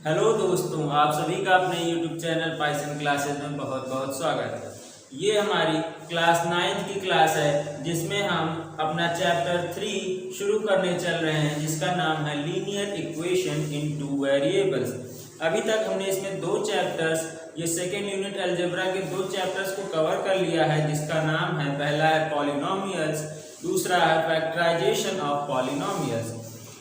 Hello दोस्तों, आप सभी का अपने YouTube चैनल पाइथन क्लासेस में बहुत बहुत स्वागत है। ये हमारी क्लास 9th की क्लास है जिसमें हम अपना चैप्टर 3 शुरू करने चल रहे हैं, जिसका नाम है linear equation in two variables. अभी तक हमने इसमें दो चैप्टर्स, ये सेकेंड यूनिट अलजेब्रा के दो चैप्टर्स को कवर कर लिया है, जिसका नाम है, पहला है पॉलिनोमियल्स, दूसरा है फैक्टराइजेशन ऑफ पॉलिनोमियल्स।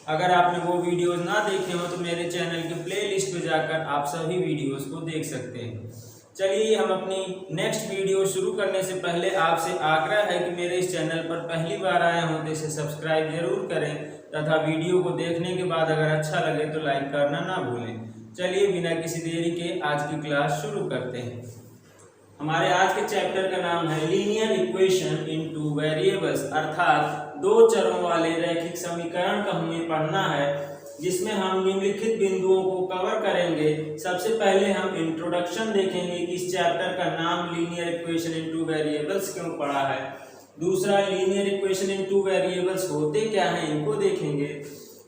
अगर आपने वो वीडियोस ना देखे हो तो मेरे चैनल की प्लेलिस्ट पे जाकर आप सभी वीडियोस को देख सकते हैं। चलिए, हम अपनी नेक्स्ट वीडियो शुरू करने से पहले आपसे आग्रह है कि मेरे इस चैनल पर पहली बार आए हों तो इसे सब्सक्राइब जरूर करें तथा वीडियो को देखने के बाद अगर अच्छा लगे तो लाइक करना ना भूलें। चलिए, बिना किसी देरी के आज की क्लास शुरू करते हैं। हमारे आज के चैप्टर का नाम है linear equation in two variables, अर्थात दो चरों वाले रैखिक समीकरण का हमें पढ़ना है, जिसमें हम निम्नलिखित बिंदुओं को कवर करेंगे। सबसे पहले हम इंट्रोडक्शन देखेंगे कि इस चैप्टर का नाम linear equation in two variables क्यों पड़ा है। दूसरा, linear equation in two variables होते क्या हैं, इनको देखेंगे।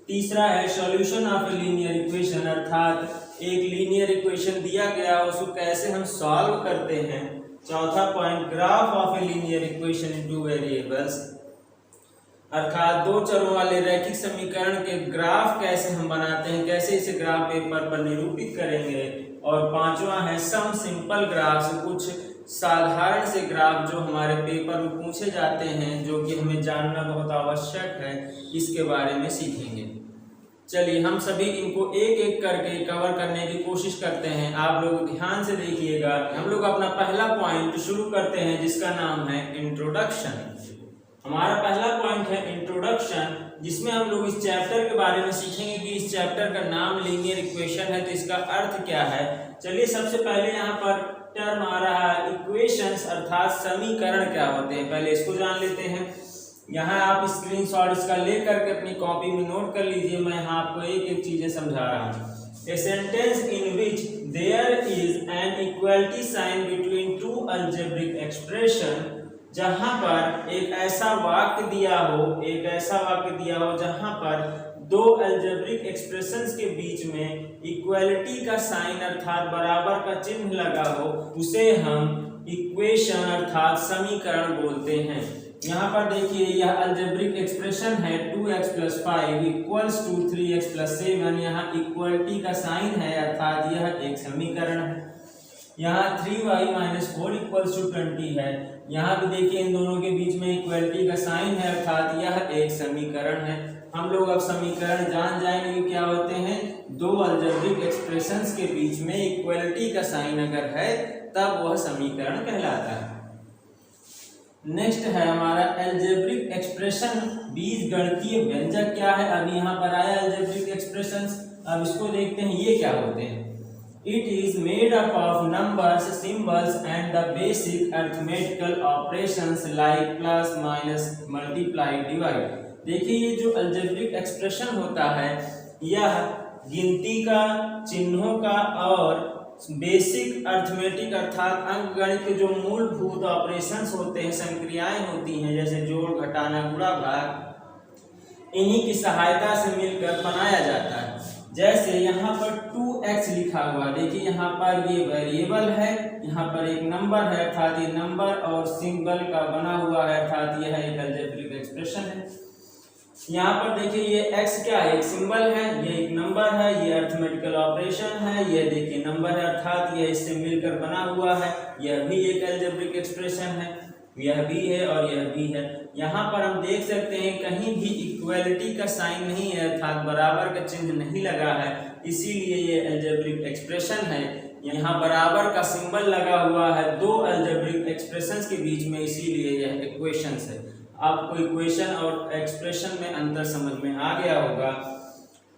तीसरा है solution of a linear equation, अर्थात एक लीनियर इक्वेशन दिया गया उसको कैसे हम सॉल्व करते हैं। चौथा point, graph of a linear equation in two variables, अर्थात दो चरों वाले रैखिक समीकरण के ग्राफ कैसे हम बनाते हैं, कैसे इसे ग्राफ पेपर पर निरूपित करेंगे। और पांचवा है सम सिंपल ग्राफ्स, कुछ साधारण से ग्राफ जो हमारे पेपर में पूछे जाते हैं, जो कि हमें जानना बहुत आवश्यक है, इसके बारे में सीखेंगे। चलिए, हम सभी इनको एक एक करके कवर करने की कोशिश करते हैं। आप लोग ध्यान से देखिएगा। हम लोग अपना पहला पॉइंट शुरू करते हैं, जिसका नाम है इंट्रोडक्शन। हमारा पहला पॉइंट है इंट्रोडक्शन, जिसमें हम लोग इस चैप्टर के बारे में सीखेंगे कि इस चैप्टर का नाम लीनियर इक्वेशन है तो इसका अर्थ क्या है। चलिए, सबसे पहले यहाँ पर टर्म आ रहा है इक्वेशंस, अर्थात समीकरण क्या होते हैं, पहले इसको जान लेते हैं। यहाँ आप स्क्रीनशॉट इसका लेकर के अपनी कॉपी में नोट कर लीजिए। मैं यहाँ आपको एक एक चीजें समझा रहा हूँ। A sentence in which there is an equality sign between two algebraic expression, जहां पर एक ऐसा वाक्य दिया हो जहां पर दो अलजेब्रिक एक्सप्रेशंस के बीच में इक्वलिटी का साइन अर्थात बराबर का चिन्ह लगा हो, उसे हम इक्वेशन अर्थात समीकरण बोलते हैं। यहाँ पर देखिए, यह अलजेब्रिक एक्सप्रेशन है 2x + 5 = 3x + 7। यहाँ इक्वलिटी का साइन है अर्थात यह एक समीकरण है। यहाँ 3y - 4 = 20 है। यहाँ भी देखिए, इन दोनों के बीच में इक्वलिटी का साइन है अर्थात यह एक समीकरण है। हम लोग अब समीकरण जान जाएंगे कि क्या होते हैं। दो अलजेब्रिक एक्सप्रेशंस के बीच में इक्वलिटी का साइन अगर है तब वह समीकरण कहलाता है। नेक्स्ट है हमारा अलजेब्रिक एक्सप्रेशन, बीजगणितीय व्यंजक क्या है। अब यहाँ पर आया अलजेब्रिक एक्सप्रेशंस, अब इसको देखते हैं ये क्या होते हैं। It is made up of numbers, symbols and the basic arithmetical operations like plus, minus, multiply, divide। देखिए, ये जो अलजेब्रिक एक्सप्रेशन होता है यह गिनती का, चिन्हों का और बेसिक अर्थमेटिक अर्थात अंकगणित के जो मूलभूत ऑपरेशंस होते हैं, संक्रियाएं होती हैं, जैसे जोड़, घटाना, गुणा, भाग, इन्हीं की सहायता से मिलकर बनाया जाता है। जैसे यहाँ पर 2x लिखा हुआ, देखिए यहाँ पर ये वेरिएबल है, यहाँ पर एक नंबर है अर्थात ये नंबर और सिंबल का बना हुआ है अर्थात यह एक अलजेब्रिक एक्सप्रेशन है। यहाँ पर देखिए, ये x क्या है, एक सिंबल है, ये एक नंबर है, ये अर्थमेटिकल ऑपरेशन है, ये देखिए नंबर है अर्थात यह इससे मिलकर बना हुआ है, यह भी एक अलजेब्रिक एक्सप्रेशन है, यह भी है और यह भी है। यहाँ पर हम देख सकते हैं कहीं भी इक्वलिटी का साइन नहीं है अर्थात बराबर का चिन्ह नहीं लगा है, इसीलिए ये अलजेब्रिक एक्सप्रेशन है। यहाँ बराबर का सिंबल लगा हुआ है दो अलजेब्रिक एक्सप्रेशंस के बीच में, इसीलिए यह इक्वेशंस है। आपको इक्वेशन और एक्सप्रेशन में अंतर समझ में आ गया होगा।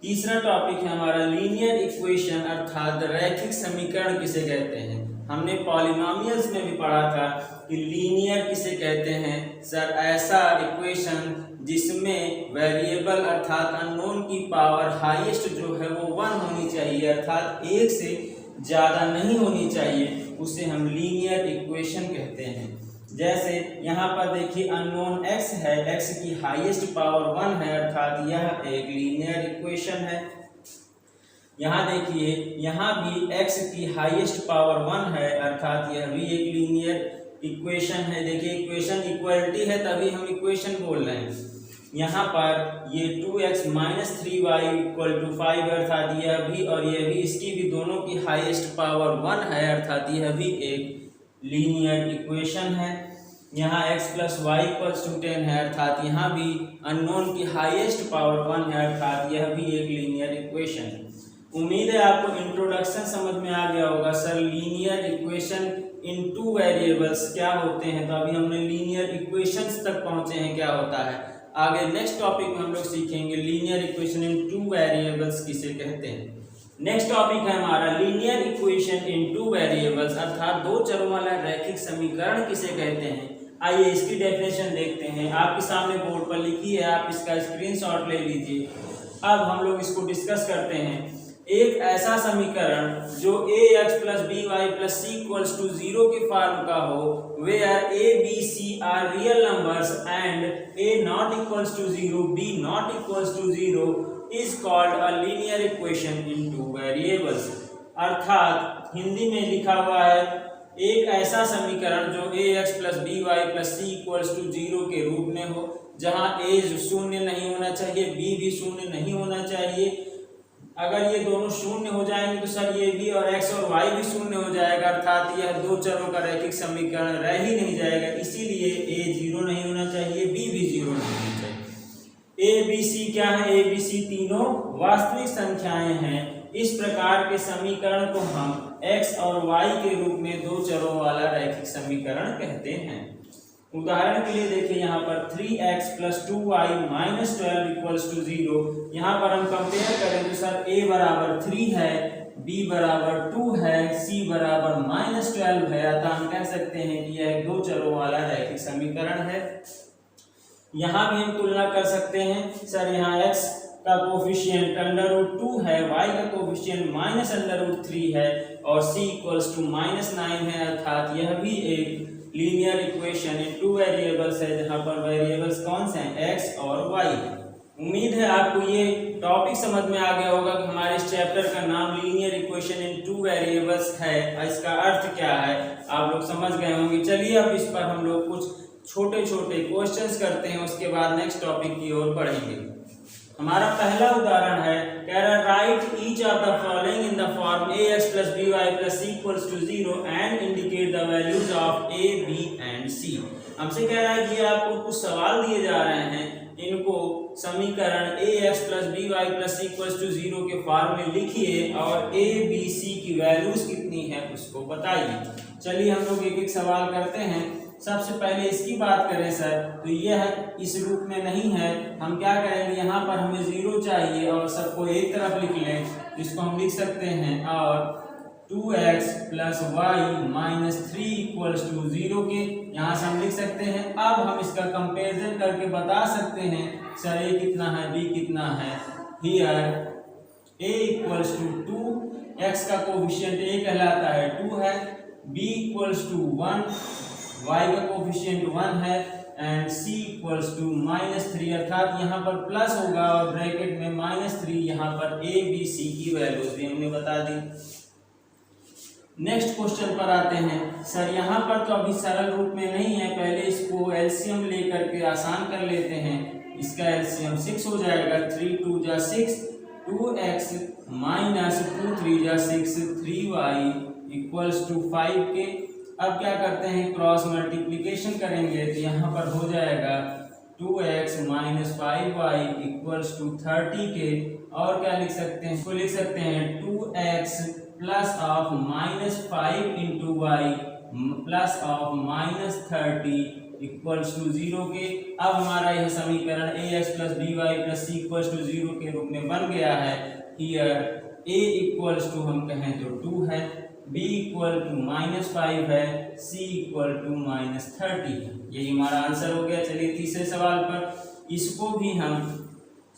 तीसरा टॉपिक है हमारा लीनियर इक्वेशन, अर्थात रैखिक समीकरण किसे कहते हैं। हमने पॉलिनोमियल्स में भी पढ़ा था कि लीनियर किसे कहते हैं। सर, ऐसा इक्वेशन जिसमें वेरिएबल अर्थात अननोन की पावर हाईएस्ट जो है वो 1 होनी चाहिए, अर्थात एक से ज़्यादा नहीं होनी चाहिए, उसे हम लीनियर इक्वेशन कहते हैं। जैसे यहाँ पर देखिए अननोन x है, x की हाईएस्ट पावर 1 है, अर्थात यह एक लीनियर इक्वेशन है। यहाँ देखिए, यहाँ भी x की हाईएस्ट पावर 1 है, अर्थात यह भी एक लीनियर इक्वेशन है। देखिए इक्वेशन इक्वलिटी है तभी हम इक्वेशन बोल रहे हैं। यहाँ पर ये 2x minus 3y equal to 5 अर्थात यह भी और यह भी, इसकी भी दोनों की हाईएस्ट पावर 1 है, अर्थात यह भी एक लीनियर इक्वेशन है। यहाँ x plus Y equals to 10 है, अर्थात यहाँ भी अननोन की हाईएस्ट पावर 1 है, अर्थात यह भी एक लीनियर इक्वेशन है। उम्मीद है आपको इंट्रोडक्शन समझ में आ गया होगा। Sir linear equation in two variables क्या होते हैं, तो अभी हमने लीनियर इक्वेशंस तक पहुंचे हैं क्या होता है। आगे नेक्स्ट टॉपिक में हम लोग सीखेंगे linear equation in two variables किसे कहते हैं। नेक्स्ट टॉपिक है हमारा linear equation in two variables, अर्थात दो चरों वाला रैखिक समीकरण किसे कहते हैं। आइए इसकी डेफिनेशन देखते हैं। आपके सामने बोर्ड पर लिखी है, आप इसका स्क्रीनशॉट ले लीजिए। अब हम लोग इसको डिस्कस करते हैं। एक ऐसा समीकरण जो ax plus B Y plus C equals to 0 के फॉर्म का हो, where a b c are real numbers and a not equals to 0 b not equals to 0 is called a linear equation in two variables. अर्थात हिंदी में लिखा हुआ है, एक ऐसा समीकरण जो ax plus B Y plus C equals to 0 के रूप में हो, जहाँ a शून्य नहीं होना चाहिए, b भी शून्य नहीं होना चाहिए। अगर ये दोनों शून्य हो जाएंगे तो सर ये भी और x और y भी शून्य हो जाएगा, अर्थात यह दो चरों का रैखिक समीकरण रह ही नहीं जाएगा। इसीलिए a 0 नहीं होना चाहिए, b भी 0 नहीं होना चाहिए। a b c क्या है, a b c तीनों वास्तविक संख्याएं हैं। इस प्रकार के समीकरण को हम x और y के रूप में दो चरों वाला रैखिक समीकरण कहते हैं। उदाहरण के लिए देखिए, यहाँ पर 3x plus 2y minus 12 equals to 0। यहाँ पर हम कंपेयर करें तो सर a बराबर 3 है, b बराबर 2 है, c बराबर माइनस 12 है, अतः हम कह सकते हैं कि यह दो चरों वाला रैखिक समीकरण है। यहाँ भी हम तुलना कर सकते हैं। सर यहाँ x का कोफिशिएंट √2 है, y का कोफिशिएंट माइनस √3 है और c इक्वल्स टू -9 है, अर्थात यह भी एक linear equation in two variables है, जहां पर वेरिएबल्स कौन से हैं, x और y। उम्मीद है आपको ये टॉपिक समझ में आ गया होगा कि हमारे इस चैप्टर का नाम linear equation in two variables है, इसका अर्थ क्या है आप लोग समझ गए होंगे। चलिए अब इस पर हम लोग कुछ छोटे छोटे क्वेश्चंस करते हैं, उसके बाद नेक्स्ट टॉपिक की ओर बढ़ेंगे। हमारा पहला उदाहरण है, कह रहा write each of the following in the form ax plus B Y plus C equals to 0 and indicate the values of a b and c। हमसे कह रहा है कि आपको कुछ सवाल दिए जा रहे हैं, इनको समीकरण ax plus B Y plus C equals to 0 के फॉर्म में लिखिए और a b c की वैल्यूज कितनी है उसको बताइए। चलिए हम लोग एक एक सवाल करते हैं। सबसे पहले इसकी बात करें सर, तो यह इस रूप में नहीं है, हम क्या करेंगे, यहाँ पर हमें 0 चाहिए और सबको एक तरफ लिख लें, इसको हम लिख सकते हैं और 2x plus y minus 3 equals to 0 के यहाँ से हम लिख सकते हैं। अब हम इसका कंपेरिजन करके बता सकते हैं सर a कितना है, b कितना है। Here a equals to 2, x का कोफिशिएंट a कहलाता है 2 है, b इक्वल्स टू 1, y का कोफिशिएंट 1 है एंड c इक्वल्स टू -3, अर्थात यहाँ पर प्लस होगा और ब्रैकेट में -3, यहाँ पर a b c की वैल्यूज भी हमने बता दी। नेक्स्ट क्वेश्चन पर आते हैं। सर यहाँ पर तो अभी सरल रूप में नहीं है, पहले इसको एलसीएम लेकर के आसान कर लेते हैं। इसका एलसीएम 6 हो जाएगा, 3 2 जा 6, 2x माइनस 2 3 जा 6, 3y इक्वल्स टू 5 के। अब क्या करते हैं, क्रॉस मल्टीप्लिकेशन करेंगे तो यहाँ पर हो जाएगा 2x minus 5y equals to 30 के। और क्या लिख सकते हैं, इसको लिख सकते हैं 2x plus of -5 into y plus of -30 equals to 0 के। अब हमारा यह समीकरण ax plus B Y plus C equals to 0 के रूप में बन गया है। हियर a इक्वल्स टू हम कहें तो 2 है, b इक्वल टू -5 है, c इक्वल टू -30 है। यही हमारा आंसर हो गया। चलिए तीसरे सवाल पर, इसको भी हम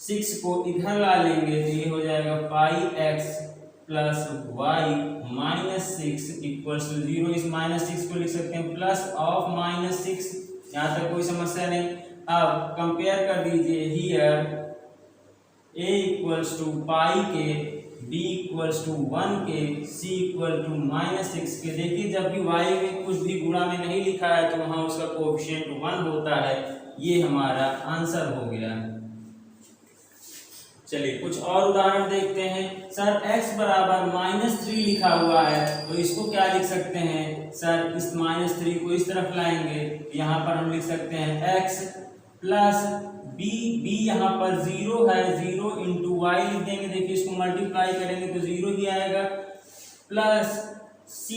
6 को इधर ला लेंगे तो ये हो जाएगा पाई x plus y minus 6 equals to 0। इस -6 को लिख सकते हैं प्लस ऑफ -6, यहाँ तक कोई समस्या नहीं। अब कंपेयर कर दीजिए, हियर a इक्वल्स टू पाई के b इक्वल्स टू 1 के, c इक्वल टू -6 के। देखिए जब भी y में कुछ भी गुणा में नहीं लिखा है तो वहाँ उसका कोएफिशिएंट 1 होता है। ये हमारा आंसर हो गया। चलिए कुछ और उदाहरण देखते हैं। सर x बराबर -3 लिखा हुआ है तो इसको क्या लिख सकते हैं? सर इस -3 को इस तरफ लाएंगे, यहाँ पर हम लिख सकते हैं x प्लस b यहाँ पर 0 है, 0 इंटू वाई लिख देंगे। देखिए इसको मल्टीप्लाई करेंगे तो 0 ही आएगा, प्लस c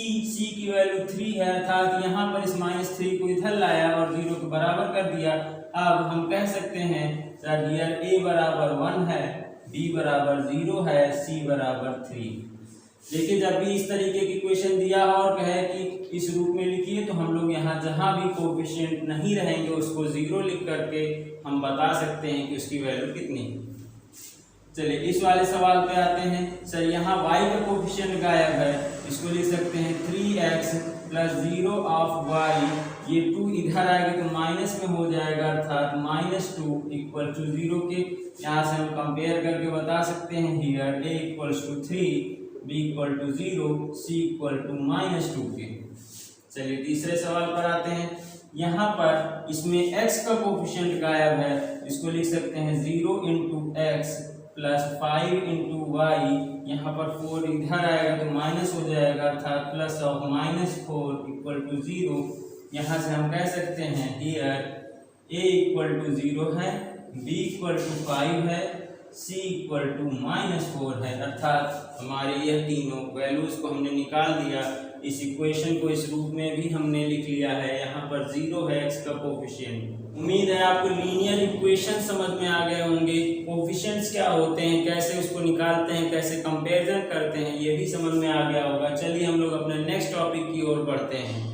की वैल्यू 3 है, अर्थात यहाँ पर इस -3 को इधर लाया और 0 के बराबर कर दिया। अब हम कह सकते हैं सर हियर a बराबर 1 है, b बराबर 0 है, c बराबर 3। देखिए जब भी इस तरीके की क्वेश्चन दिया और कहे कि इस रूप में लिखिए तो हम लोग यहाँ जहाँ भी कोएफिशिएंट नहीं रहेंगे उसको 0 लिख करके हम बता सकते हैं कि उसकी वैल्यू कितनी है। चलिए इस वाले सवाल पे आते हैं। सर यहाँ y का कोएफिशिएंट गायब है, इसको लिख सकते हैं 3x प्लस 0 ऑफ y। ये 2 इधर आएगा तो माइनस में हो जाएगा, अर्थात -2 इक्वल टू 0 के। यहाँ से हम कंपेयर करके बता सकते हैं here a equals to 3, b equal to 0, c equal to -2 के। चलिए तीसरे सवाल पर आते हैं। यहाँ पर इसमें x का कोएफिशिएंट गायब है, इसको लिख सकते हैं 0 into x plus 5 into y. यहाँ पर 4 इधर आएगा तो माइनस हो जाएगा, अर्थात प्लस ऑफ -4 इक्वल टू 0। यहाँ से हम कह सकते हैं हियर a इक्वल टू 0 है, b इक्वल टू 5 है, c इक्वल टू -4 है, अर्थात हमारे यह तीनों वैल्यूज को हमने निकाल दिया। इस इक्वेशन को इस रूप में भी हमने लिख लिया है। यहाँ पर 0 है x का कोएफिशिएंट। उम्मीद है आपको लीनियर इक्वेशन समझ में आ गए होंगे। कोएफिशिएंट्स क्या होते हैं, कैसे उसको निकालते हैं, कैसे कंपैरिजन करते हैं, ये भी समझ में आ गया होगा। चलिए हम लोग अपने नेक्स्ट टॉपिक की ओर बढ़ते हैं।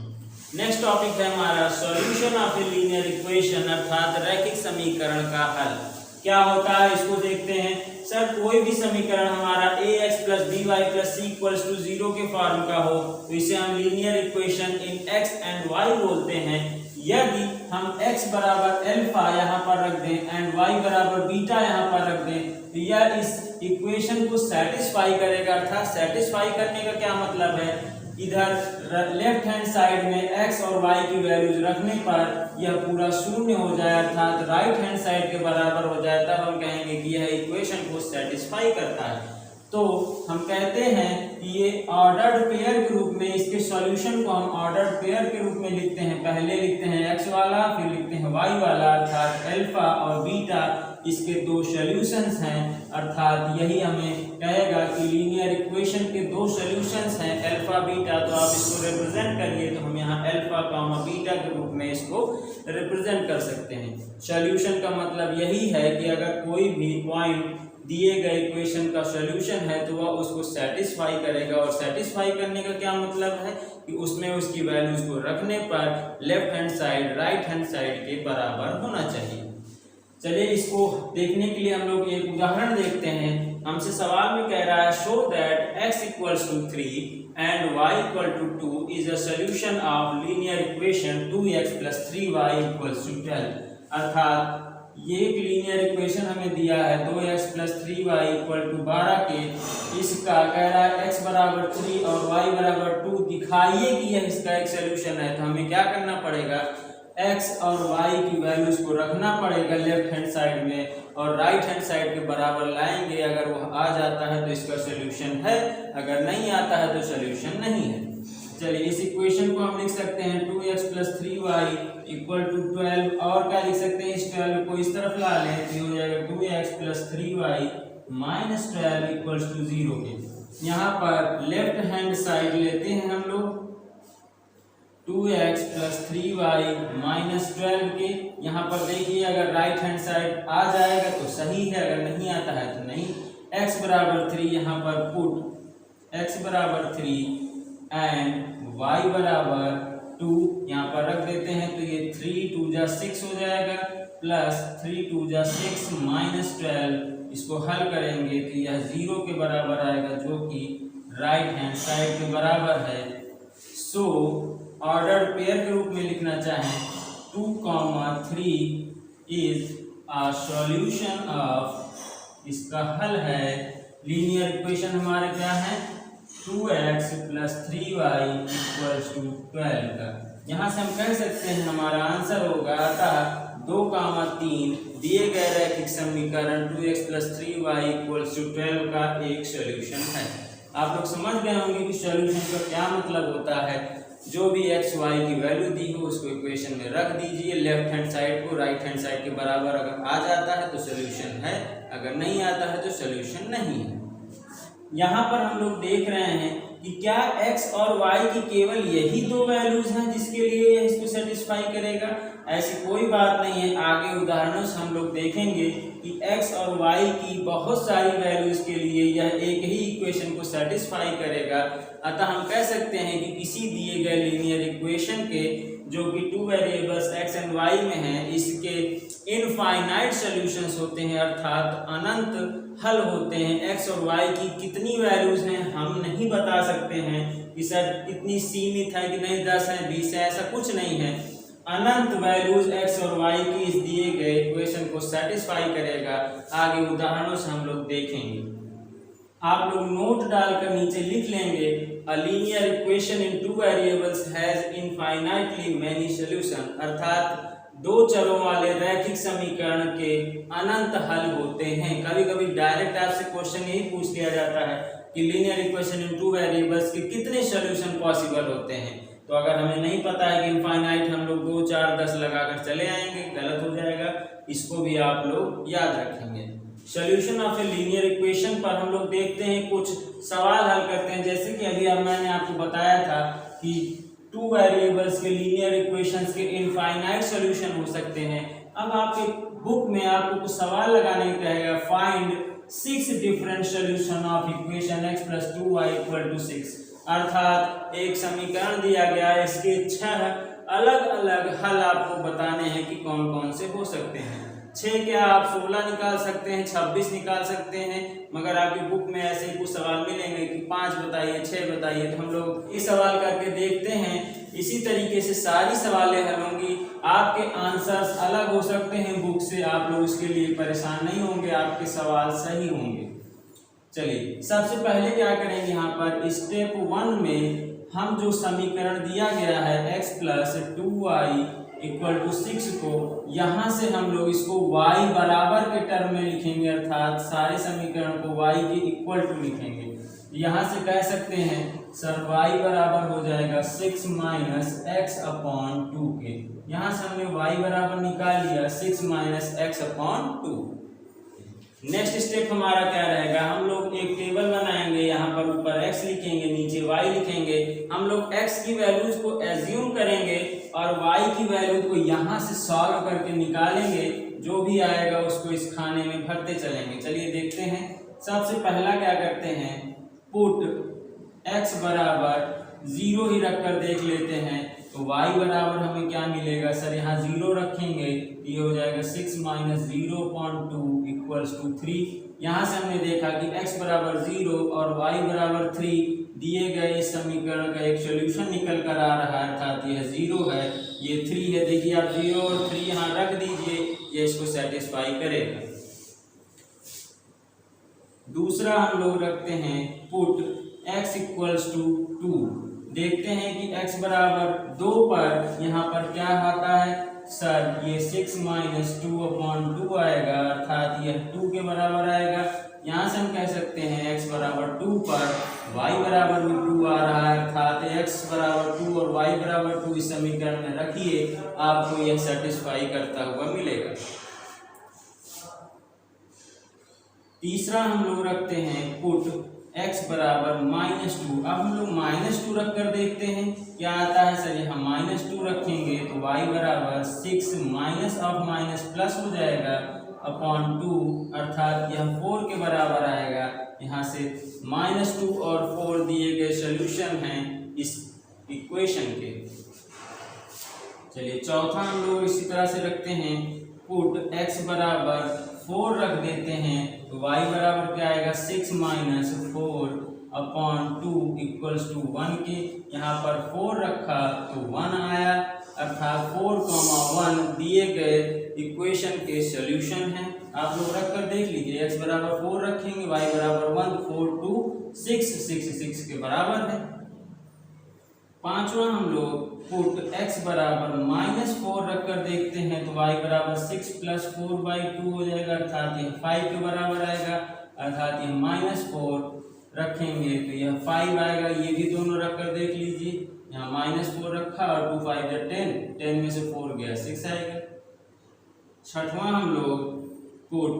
नेक्स्ट टॉपिक है हमारा solution of a linear equation, अर्थात रैखिक समीकरण का हल। क्या होता है इसको देखते हैं। सर कोई भी समीकरण हमारा ax plus by plus c equals to 0 के फॉर्म का हो तो इसे हम linear equation in x and y बोलते हैं। यदि हम x बराबर अल्फा यहाँ पर रख दें एंड y बराबर बीटा यहाँ पर रख दें तो यह इस इक्वेशन को सेटिस्फाई करेगा। अर्थात सेटिस्फाई करने का क्या मतलब है, इधर लेफ्ट हैंड साइड में x और y की वैल्यूज रखने पर यह पूरा शून्य हो जाए, अर्थात राइट हैंड साइड के बराबर हो जाए, तब हम कहेंगे कि यह इक्वेशन को सेटिस्फाई करता है। तो हम कहते हैं कि ये ऑर्डर्ड पेयर के रूप में, इसके सॉल्यूशन को हम ऑर्डर्ड पेयर के रूप में लिखते हैं। पहले लिखते हैं x वाला, फिर लिखते हैं y वाला, अर्थात अल्फा और बीटा इसके दो सॉल्यूशंस हैं। अर्थात यही हमें कहेगा कि लीनियर इक्वेशन के दो सॉल्यूशंस हैं अल्फा बीटा। तो आप इसको रिप्रेजेंट करिए तो हम यहाँ अल्फा कामा बीटा के रूप में इसको रिप्रेजेंट कर सकते हैं। सॉल्यूशन का मतलब यही है कि अगर कोई भी पॉइंट दिए गए इक्वेशन का सॉल्यूशन है तो वह उसको सेटिस्फाई करेगा। और सेटिस्फाई करने का क्या मतलब है कि उसमें उसकी वैल्यूज को रखने पर left hand side right hand side के बराबर होना चाहिए। चलिए इसको देखने के लिए हम लोग एक उदाहरण देखते हैं। हमसे सवाल में कह रहा है show that x equals to 3 and y equal to 2 is a solution of linear equation 2x plus 3y equals to 12। अर्थात ये एक लीनियर इक्वेशन हमें दिया है 2x plus 3y equal to 12 के। इसका कह रहा है x बराबर 3 और y बराबर 2 दिखाइए कि यह इसका एक सॉल्यूशन है। तो हमें क्या करना पड़ेगा, x और y की वैल्यूज को रखना पड़ेगा लेफ्ट हैंड साइड में और राइट हैंड साइड के बराबर लाएंगे। अगर वह आ जाता है तो इसका सॉल्यूशन है, अगर नहीं आता है तो सॉल्यूशन नहीं है। चलिए इस इक्वेशन को हम लिख सकते हैं 2x plus 3y equal to 12। और क्या लिख सकते हैं, इस 12 को इस तरफ ला लें तो हो जाएगा 2x plus 3y minus 12 equals to 0 के। यहाँ पर लेफ्ट हैंड साइड लेते हैं हम लोग 2x प्लस 3y माइनस 12 के। यहाँ पर देखिए अगर राइट हैंड साइड आ जाएगा तो सही है, अगर नहीं आता है तो नहीं। x बराबर 3 यहाँ पर पुट x बराबर 3 एंड y बराबर 2 यहाँ पर रख देते हैं तो ये 3 2 जा 6 हो जाएगा प्लस 3 2 जा 6 माइनस 12। इसको हल करेंगे तो यह 0 के बराबर आएगा जो कि राइट हैंड साइड के बराबर है। सो ऑर्डर्ड पेयर के रूप में लिखना चाहें 2, 3 इज अ सॉल्यूशन ऑफ, इसका हल है लीनियर इक्वेशन हमारे क्या है 2x + 3y = 12 का। यहाँ से हम कह सकते हैं हमारा आंसर होगा अतः 2, 3 दिए गए रैखिक समीकरण 2x + 3y = 12 का एक सॉल्यूशन है। आप लोग समझ गए होंगे कि सॉल्यूशन का क्या मतलब होता है। जो भी x y की वैल्यू दी हो उसको इक्वेशन में रख दीजिए, लेफ्ट हैंड साइड को राइट हैंड साइड के बराबर अगर आ जाता है तो सॉल्यूशन है, अगर नहीं आता है तो सॉल्यूशन नहीं है। यहाँ पर हम लोग देख रहे हैं कि क्या x और y की केवल यही दो वैल्यूज हैं जिसके लिए यह इसको सेटिस्फाई करेगा, ऐसी कोई बात नहीं है। आगे उदाहरणों से हम लोग देखेंगे कि x और y की बहुत सारी वैल्यूज के लिए यह एक ही इक्वेशन को सेटिस्फाई करेगा। अतः हम कह सकते हैं कि किसी दिए गए लीनियर इक्वेशन के जो कि 2 वेरिएबल्स x एंड y में हैं, इसके इनफाइनाइट सॉल्यूशंस होते हैं, अर्थात अनंत हल होते हैं। x और y की कितनी वैल्यूज हैं हम नहीं बता सकते हैं कि सर इतनी सीमित है कि नहीं 10 है 20 है, ऐसा कुछ नहीं है। अनंत वैल्यूज x और y की इस दिए गए इक्वेशन को सेटिस्फाई करेगा। आगे उदाहरणों से हम लोग देखेंगे। आप लोग नोट डालकर नीचे लिख लेंगे अ linear equation in 2 variables has infinitely many solution, अर्थात दो चरों वाले रैखिक समीकरण के अनंत हल होते हैं। कभी कभी डायरेक्ट आपसे क्वेश्चन यही पूछ लिया जाता है कि लीनियर इक्वेशन इन 2 वेरिएबल्स के कितने सॉल्यूशन पॉसिबल होते हैं। तो अगर हमें नहीं पता है कि इनफाइनाइट, हम लोग 2, 4, 10 लगाकर चले आएंगे, गलत हो जाएगा। इसको भी आप लोग याद रखेंगे। Solution of a linear equation पर हम लोग देखते हैं, कुछ सवाल हल करते हैं। जैसे कि अभी अब मैंने आपको बताया था कि 2 वेरिएबल्स के लीनियर इक्वेशंस के इनफाइनाइट सॉल्यूशन हो सकते हैं। अब आपके बुक में आपको कुछ सवाल लगाने को कहेगा, find 6 different solution of equation x + 2y = 6, अर्थात एक समीकरण दिया गया है, इसके 6 अलग अलग हल आपको बताने हैं कि कौन कौन से हो सकते हैं। 6 क्या आप 16 निकाल सकते हैं, 26 निकाल सकते हैं, मगर आपकी बुक में ऐसे ही कुछ सवाल मिलेंगे कि 5 बताइए, 6 बताइए। तो हम लोग ये सवाल करके देखते हैं। इसी तरीके से सारी सवालें हल होंगी। आपके आंसर्स अलग हो सकते हैं बुक से, आप लोग उसके लिए परेशान नहीं होंगे, आपके सवाल सही होंगे। चलिए सबसे पहले क्या करेंगे, यहाँ पर स्टेप 1 में हम जो समीकरण दिया गया है x + 2y = 6 को, यहाँ से हम लोग इसको y बराबर के टर्म में लिखेंगे, अर्थात सारे समीकरण को y के इक्वल टू लिखेंगे। यहाँ से कह सकते हैं सर y बराबर हो जाएगा 6 - x/2 के। यहाँ से हमने y बराबर निकाल लिया 6 - x/2। नेक्स्ट स्टेप हमारा क्या रहेगा, हम लोग एक टेबल बनाएंगे, यहाँ पर ऊपर x लिखेंगे, नीचे y लिखेंगे। हम लोग x की वैल्यूज को एज्यूम करेंगे और y की वैल्यू को यहाँ से सॉल्व करके निकालेंगे। जो भी आएगा उसको इस खाने में भरते चलेंगे। चलिए देखते हैं। सबसे पहला क्या करते हैं, पुट x बराबर 0 ही रखकर देख लेते हैं। तो y बराबर हमें क्या मिलेगा, सर यहाँ 0 रखेंगे, ये हो जाएगा 6 - 0.2 = 3। यहाँ से हमने देखा कि x बराबर 0 और y बराबर 3 दिए गए इस समीकरण का एक सॉल्यूशन निकल कर आ रहा है, अर्थात यह 0 है, ये 3 है। देखिए आप 0 और 3 यहाँ रख दीजिए, ये इसको सेटिस्फाई करेगा। दूसरा हम लोग रखते हैं पुट x = 2। देखते हैं कि x बराबर 2 पर यहाँ पर क्या आता है, सर ये 6 - 2/2 आएगा, अर्थात यह 2 के बराबर आएगा। यहाँ से हम कह सकते हैं x बराबर 2 पर y बराबर भी 2 आ रहा है, अर्थात x बराबर 2 और y बराबर 2 इस समीकरण में रखिए, आपको यह सेटिस्फाई करता हुआ मिलेगा। तीसरा हम लोग रखते हैं पुट x बराबर -2। अब हम लोग -2 रख कर देखते हैं क्या आता है, सर यहाँ -2 रखेंगे तो y बराबर 6 - प्लस हो जाएगा /2, अर्थात यह 4 के बराबर आएगा। यहाँ से -2 और 4 दिए गए सॉल्यूशन हैं इस इक्वेशन के। चलिए चौथा हम लोग इसी तरह से रखते हैं, पुट x बराबर 4 रख देते हैं तो y बराबर क्या आएगा, 6 - 4/2 = 1 के। यहाँ पर 4 रखा तो 1 आया, अर्थात 4, 1 दिए गए इक्वेशन के सॉल्यूशन हैं। आप लोग रख कर देख लीजिए। x बराबर 4 रखेंगे, y बराबर 1, 4 2 6, 6 के बराबर है। पांचवा हम लोग पुट x बराबर -4 रख कर देखते हैं तो y बराबर 6 + 4/2 हो जाएगा, अर्थात यह 5 के बराबर आएगा, अर्थात यह -4 रखेंगे तो यह 5 आएगा। ये भी दोनों रख कर देख लीजिए, यहाँ -4 रखा और 2 5 10, 10 में से 4 गया 6 आएगा। छठवां हम लोग पुट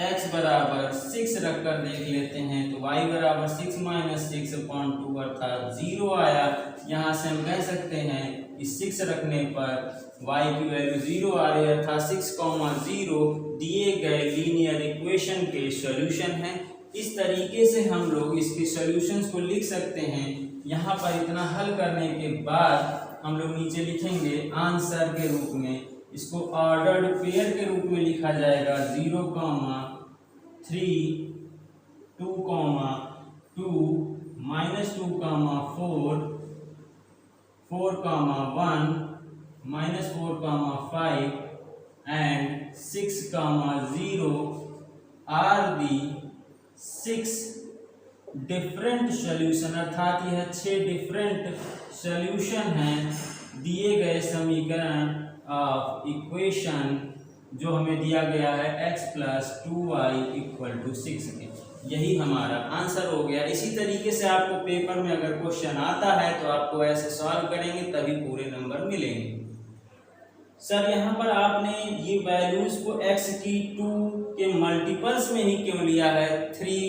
x बराबर 6 रख कर देख लेते हैं तो y बराबर 6 - 6/2 अर्थात 0 आया। यहाँ से हम कह सकते हैं इस 6 रखने पर y की वैल्यू 0 आ रही है, अर्थात 6, 0 दिए गए लीनियर इक्वेशन के सॉल्यूशन है। इस तरीके से हम लोग इसके सॉल्यूशंस को लिख सकते हैं। यहाँ पर इतना हल करने के बाद हम लोग नीचे लिखेंगे आंसर के रूप में, इसको ऑर्डर्ड पेयर के रूप में लिखा जाएगा 0, 3, 2, 2, -2, 4, 4, 1, -4, 5 and 6, 0 are the 6 different solution, अर्थात यह 6 डिफरेंट सॉल्यूशन हैं दिए गए समीकरण ऑफ इक्वेशन जो हमें दिया गया है x + 2y = 6 के। यही हमारा आंसर हो गया। इसी तरीके से आपको पेपर में अगर क्वेश्चन आता है तो आपको ऐसे सॉल्व करेंगे तभी पूरे नंबर मिलेंगे। सर यहाँ पर आपने ये वैल्यूज को x की 2 के मल्टीपल्स में ही क्यों लिया है, 3,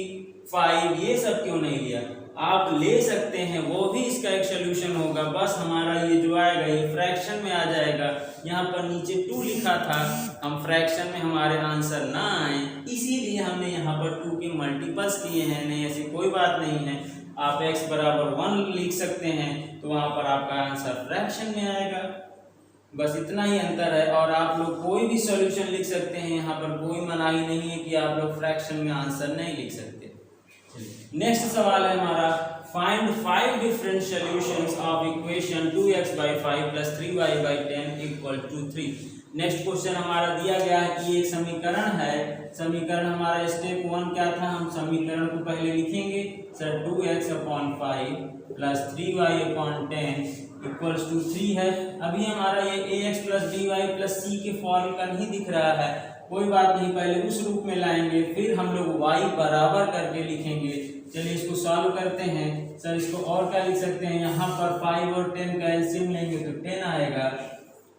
5 ये सब क्यों नहीं लिया? आप ले सकते हैं, वो भी इसका एक सोल्यूशन होगा। बस हमारा ये जो आएगा ये फ्रैक्शन में आ जाएगा। यहाँ पर नीचे 2 लिखा था, हम फ्रैक्शन में हमारे आंसर ना आए इसीलिए हमने यहाँ पर 2 के मल्टीपल्स किए हैं। नहीं ऐसी कोई बात नहीं है, आप x बराबर 1 लिख सकते हैं तो वहाँ पर आपका आंसर फ्रैक्शन में आएगा। बस इतना ही अंतर है। और आप लोग कोई भी सॉल्यूशन लिख सकते हैं, यहाँ पर कोई मनाही नहीं है कि आप लोग फ्रैक्शन में आंसर नहीं लिख सकते। नेक्स्ट सवाल है हमारा, find 5 different solutions of equation 2x/5 + 3y/10 = 3। Next question हमारा दिया गया है कि एक समीकरण है। समीकरण हमारा स्टेप 1 क्या था, हम समीकरण को पहले लिखेंगे। सर 2x/5 + 3y/10 = 3 है। अभी हमारा ये ax + by + c के फॉर्म का नहीं दिख रहा है, कोई बात नहीं, पहले उस रूप में लाएंगे फिर हम लोग y बराबर करके लिखेंगे। चलिए इसको सॉल्व करते हैं। सर इसको और क्या लिख सकते हैं, यहाँ पर 5 और 10 का एलसीएम लेंगे तो 10 आएगा।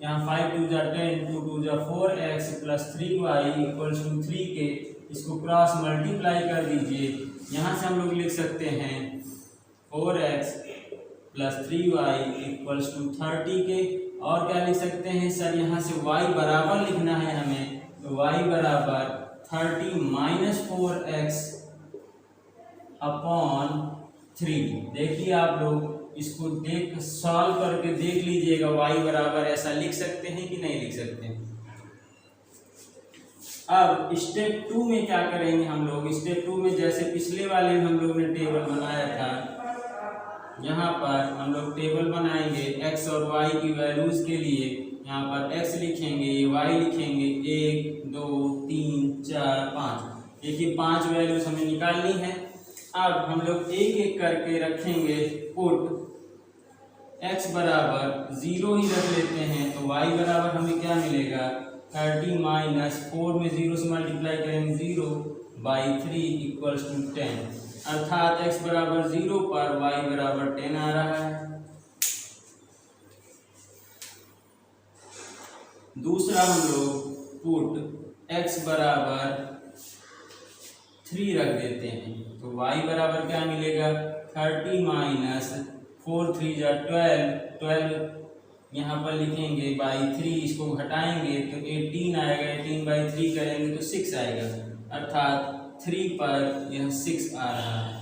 यहाँ 5 2 = 10, 2 2 = 4x + 3y = 3 के इसको क्रॉस मल्टीप्लाई कर दीजिए। यहाँ से हम लोग लिख सकते हैं 4x + 3y = 30 के। और क्या लिख सकते हैं सर, यहाँ से y बराबर लिखना है हमें, तो y बराबर 30 - 4x अपॉन 3। देखिए आप लोग इसको देख सॉल्व करके देख लीजिएगा, y बराबर ऐसा लिख सकते हैं कि नहीं लिख सकते हैं। अब स्टेप 2 में क्या करेंगे हम लोग, स्टेप 2 में जैसे पिछले वाले में हम लोग ने टेबल बनाया था, यहाँ पर हम लोग टेबल बनाएंगे x और y की वैल्यूज के लिए। यहाँ पर x लिखेंगे, ये y लिखेंगे, 1 2 3 4 5। देखिए 5 वैल्यूज हमें निकालनी है। अब हम लोग एक एक करके रखेंगे। पुट x बराबर 0 ही रख लेते हैं तो y बराबर हमें क्या मिलेगा, 30 - 4 में 0 से मल्टीप्लाई करेंगे 0/3 = 10, अर्थात x बराबर 0 पर y बराबर 10 आ रहा है। दूसरा हम लोग पुट x बराबर 3 रख देते हैं तो y बराबर क्या मिलेगा, 30 - 4 3 = 12, 12 यहाँ पर लिखेंगे/3, इसको घटाएंगे तो 18 आएगा, 18/3 करेंगे तो 6 आएगा, अर्थात 3 पर यह 6 आ रहा है।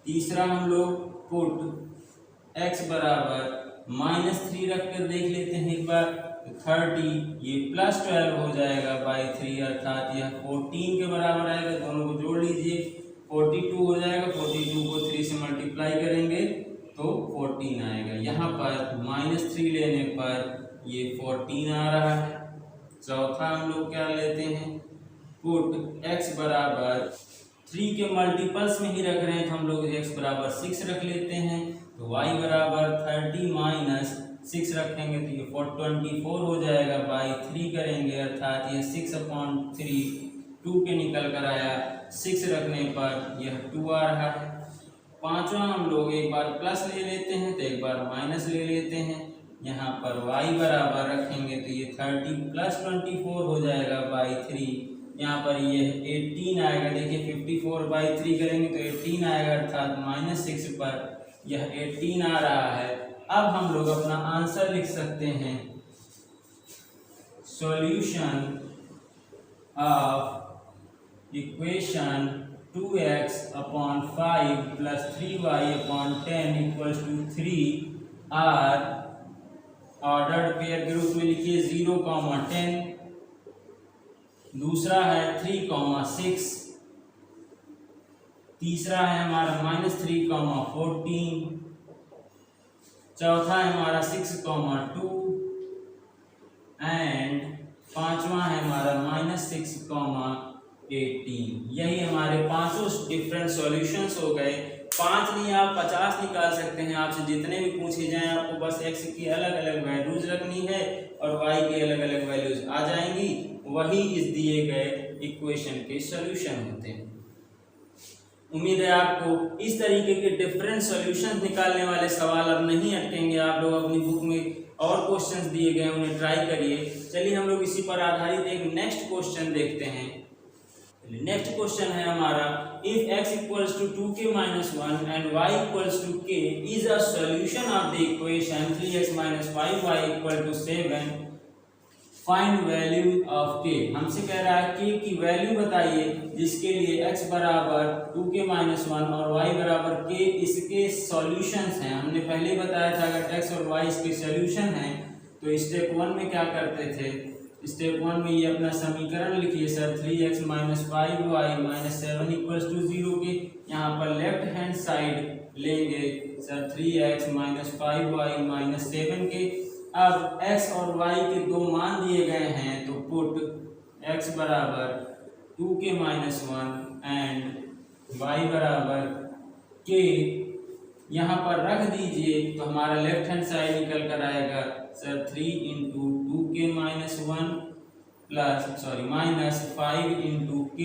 तीसरा हम लोग पुट x बराबर -3 रख कर देख लेते हैं एक बार, 30 ये +12 हो जाएगा /3, अर्थात यह 14 के बराबर आएगा। दोनों को जोड़ लीजिए, 42 हो जाएगा, 42 को 3 से मल्टीप्लाई करेंगे तो 14 आएगा। यहाँ पर -3 लेने पर ये 14 आ रहा है। चौथा हम लोग क्या लेते पुट x बराबर 3 के मल्टीपल्स में ही रख रहे हैं तो हम लोग x बराबर 6 रख लेते हैं, तो y बराबर 30 माइनस 6 रखेंगे तो ये 24 हो जाएगा, बाई 3 करेंगे अर्थात ये 6/3 2 के निकल कर आया, 6 रखने पर यह 2 आ रहा है। पांचवा हम लोग एक बार प्लस ले लेते हैं तो एक बार माइनस ले लेते हैं, यहाँ पर y बराबर रखेंगे तो ये 30 प्लस 24 हो जाएगा बाई 3, यहाँ पर ये 18 आएगा, देखिए 54/3 करेंगे तो 18 आएगा अर्थात -6 पर यह 18 आ रहा है। अब हम लोग अपना आंसर लिख सकते हैं, solution of equation 2x/5 plus 3y/10 equals to 3 are ordered pair के रूप में लिखिए 0,10, दूसरा है 3,6, तीसरा है हमारा -3,14, चौथा है हमारा 6,2 एंड पांचवा है हमारा -6,18। यही हमारे पांचों डिफरेंट सॉल्यूशंस हो गए। 5 नहीं आप 50 निकाल सकते हैं, आपसे जितने भी पूछे जाएं आपको बस x की अलग अलग वैल्यूज रखनी है और y की अलग अलग वैल्यूज आ जाएंगी, वही इस दिए गए इक्वेशन के सॉल्यूशन होते हैं। उम्मीद है आपको इस तरीके के डिफरेंट सॉल्यूशंस निकालने वाले सवाल अब नहीं अटकेंगे, आप लोग अपनी बुक में और क्वेश्चंस दिए गए उन्हें ट्राई करिए। चलिए हम लोग इसी पर आधारित एक नेक्स्ट क्वेश्चन देखते हैं। नेक्स्ट क्वेश्चन है हमारा, if x equals to 2k minus 1 and y equals to k is a solution of the equation 3x minus 5y equal to 7, find value of k। हमसे कह रहा है k की value बताइए जिसके लिए x बराबर 2k माइनस 1 और y बराबर k इसके सॉल्यूशंस हैं। हमने पहले बताया था अगर x और y इसके सॉल्यूशन हैं तो स्टेप 1 में क्या करते थे, स्टेप 1 में ये अपना समीकरण लिखिए sir, 3x minus 5y minus 7 equals to 0 के यहाँ पर लेफ्ट हैंड साइड लेंगे sir 3x minus 5y minus 7 के। अब x और y के दो मान दिए गए हैं तो पुट x बराबर 2k माइनस 1 एंड y बराबर k यहाँ पर रख दीजिए तो हमारा लेफ्ट हैंड साइड निकल कर आएगा sir 3 into 2k minus 1 plus minus 5 into k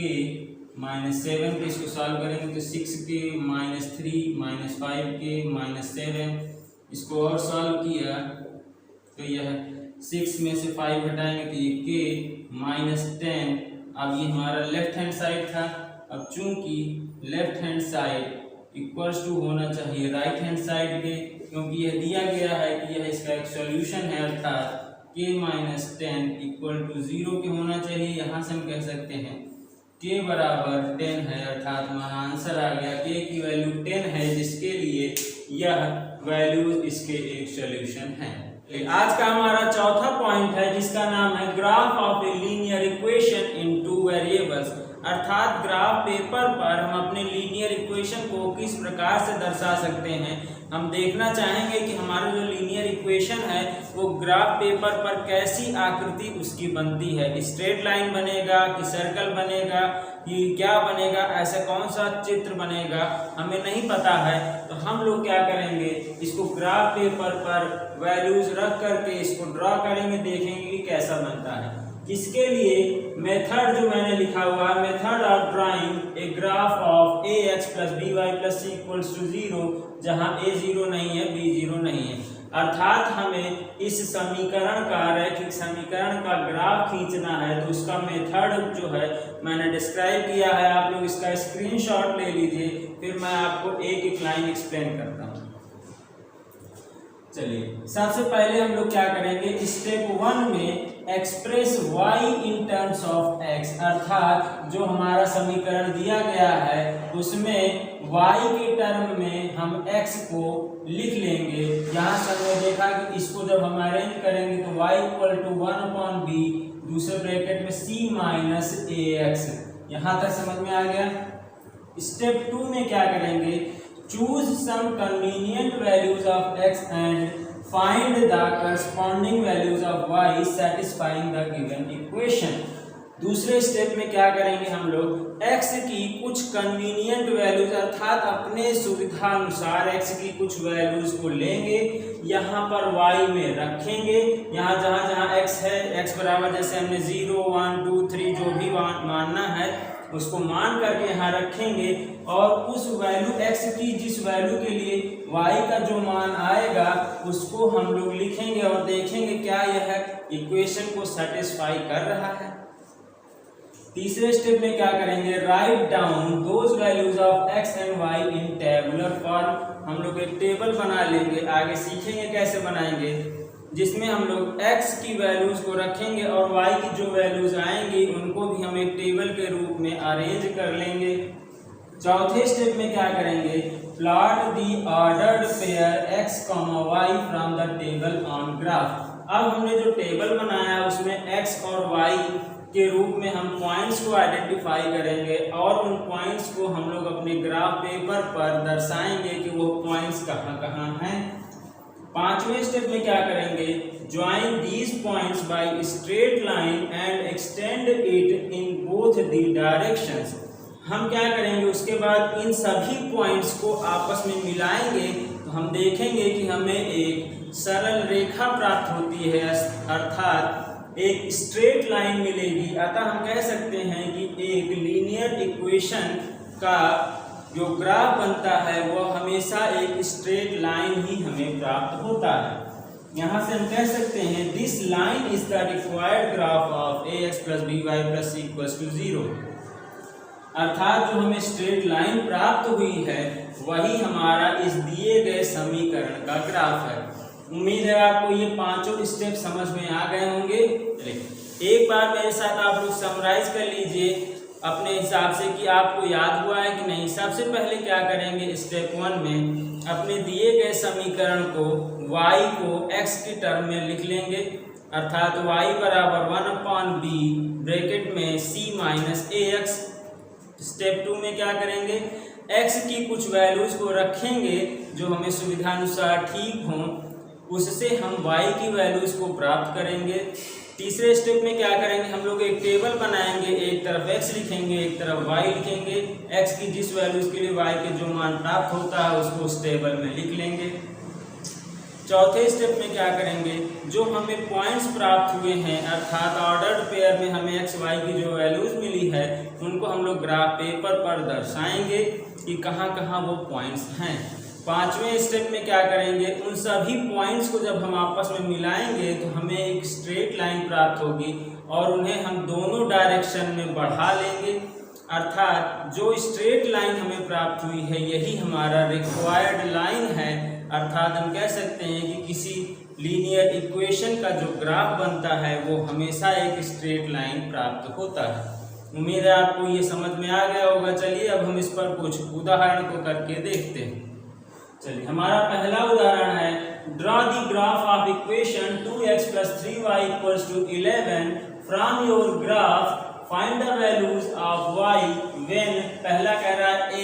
minus 7 के, इसको सॉल्व करेंगे तो 6k minus 3 minus 5k minus 7, इसको और सॉल्व किया तो यह 6 में से 5 हटाएंगे तो ये k माइनस 10। अब ये हमारा लेफ्ट हैंड साइड था, अब चूंकि left hand side equals to होना चाहिए राइट हैंड साइड के, क्योंकि यह दिया गया है कि यह इसका एक सॉल्यूशन है अर्थात k माइनस 10 इक्वल टू 0 के होना चाहिए। यहाँ से हम कह सकते हैं k बराबर 10 है अर्थात हमारा आंसर आ गया k की वैल्यू 10 है, जिसके लिए यह वैल्यू इसके एक सॉल्यूशन है। आज का हमारा चौथा पॉइंट है जिसका नाम है graph of a linear equation in 2 variables, अर्थात ग्राफ पेपर पर हम अपने लीनियर इक्वेशन को किस प्रकार से दर्शा सकते हैं। हम देखना चाहेंगे कि हमारा जो लीनियर इक्वेशन है वो ग्राफ पेपर पर कैसी आकृति उसकी बनती है, स्ट्रेट लाइन बनेगा कि सर्कल बनेगा कि क्या बनेगा, ऐसा कौन सा चित्र बनेगा हमें नहीं पता है। तो हम लोग क्या करेंगे, इसको ग्राफ पेपर पर वैल्यूज रख करके इसको ड्रॉ करेंगे, देखेंगे कि कैसा बनता है। इसके लिए मेथड जो मैंने लिखा हुआ है, method of drawing a graph of ax plus by plus c equals to 0, जहाँ a 0 नहीं है b 0 नहीं है, अर्थात हमें इस समीकरण का रैखिक समीकरण का ग्राफ खींचना है। तो उसका मेथड जो है मैंने डिस्क्राइब किया है, आप लोग इसका स्क्रीनशॉट ले लीजिए, फिर मैं आपको एक एक लाइन एक्सप्लेन करता हूँ। चलिए सबसे पहले हम लोग क्या करेंगे, स्टेप 1 में express y in terms of x, अर्थात जो हमारा समीकरण दिया गया है उसमें y के टर्म में हम x को लिख लेंगे। यहाँ से हमने देखा कि इसको जब हम अरेंज करेंगे तो y इक्वल टू 1/b दूसरे ब्रैकेट में c माइनस ax, यहाँ तक समझ में आ गया। स्टेप 2 में क्या करेंगे, choose some convenient values of x and find the corresponding values of y satisfying the given equation। दूसरे स्टेप में क्या करेंगे हम लोग, x की कुछ कन्वीनियंट वैल्यूज अर्थात अपने सुविधा अनुसार x की कुछ वैल्यूज को लेंगे, यहाँ पर y में रखेंगे। यहाँ जहाँ जहाँ x है, x बराबर जैसे हमने 0 1 2 3 जो भी मानना है उसको मान करके यहाँ रखेंगे, और उस वैल्यू x की जिस वैल्यू के लिए y का जो मान आएगा उसको हम लोग लिखेंगे और देखेंगे क्या यह इक्वेशन को सेटिस्फाई कर रहा है। तीसरे स्टेप में क्या करेंगे, write down those values of x and y in tabular form. हम लोग एक टेबल बना लेंगे, आगे सीखेंगे कैसे बनाएंगे, जिसमें हम लोग x की वैल्यूज को रखेंगे और y की जो वैल्यूज आएंगी उनको भी हम एक टेबल के रूप में अरेंज कर लेंगे। चौथे स्टेप में क्या करेंगे, plot the ordered pair x, y from the table on graph. अब हमने जो टेबल बनाया उसमें x और y के रूप में हम पॉइंट्स को आइडेंटिफाई करेंगे और उन पॉइंट्स को हम लोग अपने ग्राफ पेपर पर दर्शाएंगे कि वो पॉइंट्स कहाँ कहाँ हैं। पांचवें स्टेप में क्या करेंगे, join these points by straight line and extend it in both the directions. हम क्या करेंगे, उसके बाद इन सभी पॉइंट्स को आपस में मिलाएंगे तो हम देखेंगे कि हमें एक सरल रेखा प्राप्त होती है, अर्थात एक स्ट्रेट लाइन मिलेगी। अतः हम कह सकते हैं कि एक लीनियर इक्वेशन का जो ग्राफ बनता है वह हमेशा एक स्ट्रेट लाइन ही हमें प्राप्त होता है। यहाँ से हम कह सकते हैं this line is the required graph of ax + by + c = 0। अर्थात जो हमें स्ट्रेट लाइन प्राप्त हुई है वही हमारा इस दिए गए समीकरण का ग्राफ है। उम्मीद है आपको ये पांचों स्टेप समझ में आ गए होंगे। एक बार मेरे साथ आप लोग समराइज कर लीजिए अपने हिसाब से कि आपको याद हुआ है कि नहीं। सबसे पहले क्या करेंगे, स्टेप 1 में अपने दिए गए समीकरण को y को x की टर्म में लिख लेंगे, अर्थात y बराबर 1/b ब्रैकेट में c - ax। स्टेप 2 में क्या करेंगे, x की कुछ वैल्यूज को रखेंगे जो हमें सुविधानुसार ठीक हों, उससे हम y की वैल्यूज को प्राप्त करेंगे। तीसरे स्टेप में क्या करेंगे, हम लोग एक टेबल बनाएंगे, एक तरफ x लिखेंगे एक तरफ y लिखेंगे, x की जिस वैल्यूज के लिए y के जो मान प्राप्त होता है उसको उस टेबल में लिख लेंगे। चौथे स्टेप में क्या करेंगे, जो हमें पॉइंट्स प्राप्त हुए हैं अर्थात ऑर्डर्ड पेयर में हमें x y की जो वैल्यूज मिली है उनको हम लोग ग्राफ पेपर पर दर्शाएंगे कि कहाँ कहाँ वो पॉइंट्स हैं। पांचवें स्टेप में क्या करेंगे, उन सभी पॉइंट्स को जब हम आपस में मिलाएंगे तो हमें एक स्ट्रेट लाइन प्राप्त होगी और उन्हें हम दोनों डायरेक्शन में बढ़ा लेंगे, अर्थात जो स्ट्रेट लाइन हमें प्राप्त हुई है यही हमारा रिक्वायर्ड लाइन है। अर्थात हम कह सकते हैं कि किसी लीनियर इक्वेशन का जो ग्राफ बनता है वो हमेशा एक स्ट्रेट लाइन प्राप्त होता है। उम्मीद है आपको ये समझ में आ गया होगा। चलिए अब हम इस पर कुछ उदाहरण को करके देखते हैं। चलिए हमारा पहला उदाहरण है, draw the graph of equation 2x + 3y = 11 from your graph find the values of y when. पहला कह रहा है a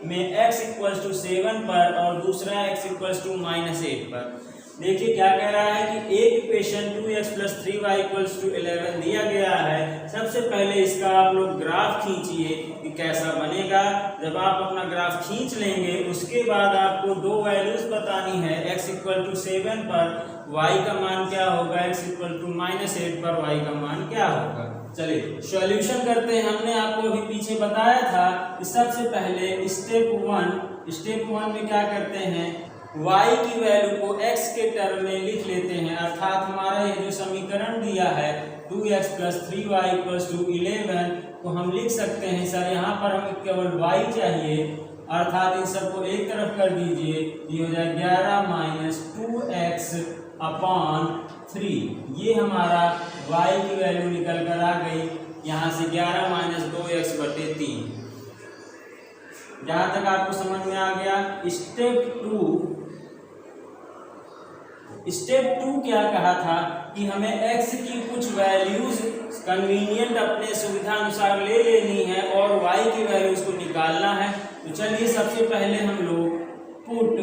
में x = 7 पर और दूसरा x = -8 पर। देखिए क्या कह रहा है कि एक इक्वेशन 2x + 3y = 11 दिया गया है। सबसे पहले इसका आप लोग ग्राफ खींचिए कि कैसा बनेगा। जब आप अपना ग्राफ खींच लेंगे उसके बाद आपको दो वैल्यूज बतानी है, x = 7 पर y का मान क्या होगा, x = -8 पर y का मान क्या होगा। चलिए सॉल्यूशन करते हैं। हमने आपको अभी पीछे बताया था कि सबसे पहले स्टेप 1 में क्या करते हैं, y की वैल्यू को x के टर्म में लिख लेते हैं, अर्थात हमारा ये जो समीकरण दिया है 2x + 3y = 11 को हम लिख सकते हैं। सर यहाँ पर हमें केवल y चाहिए, अर्थात इन सबको एक तरफ कर दीजिए, ये हो जाए 11 - 2x/3। ये हमारा y की वैल्यू निकल कर आ गई। यहाँ से 11 - 2x/3। जहाँ तक आपको समझ में आ गया। स्टेप 2 क्या कहा था कि हमें x की कुछ वैल्यूज कन्वीनियंट अपने सुविधा अनुसार ले लेनी है और y की वैल्यूज को निकालना है। तो चलिए सबसे पहले हम लोग पुट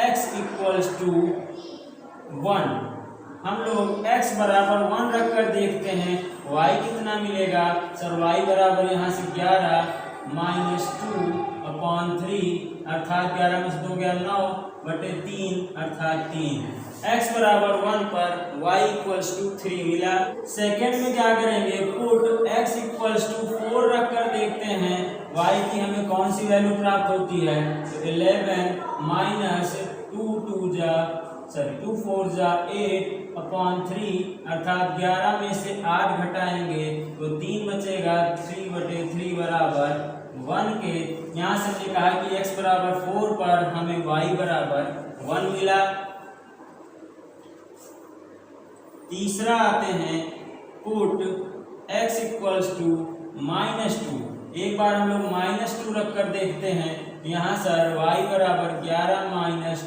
x = 1, हम लोग x बराबर 1 रखकर देखते हैं y कितना मिलेगा सर, y बराबर यहाँ से 11-2/3 अर्थात 11 में से 2 गया 9/3 अर्थात 3। x बराबर 1 पर y इक्वल्स टू 3 मिला। सेकंड में क्या करेंगे, पुट x इक्वल्स टू 4 रख कर देखते हैं y की हमें कौन सी वैल्यू प्राप्त होती है। तो 11 माइनस 2 4 8/3 अर्थात 11 में से 8 घटाएंगे तो 3 बचेगा, 3/3 बराबर 1 के। यहाँ से हमने कहा कि x बराबर 4 पर हमें y बराबर 1 मिला। तीसरा आते हैं, पुट x इक्वल्स टू -2। एक बार हम लोग -2 रख कर देखते हैं। यहाँ सर y बराबर 11 -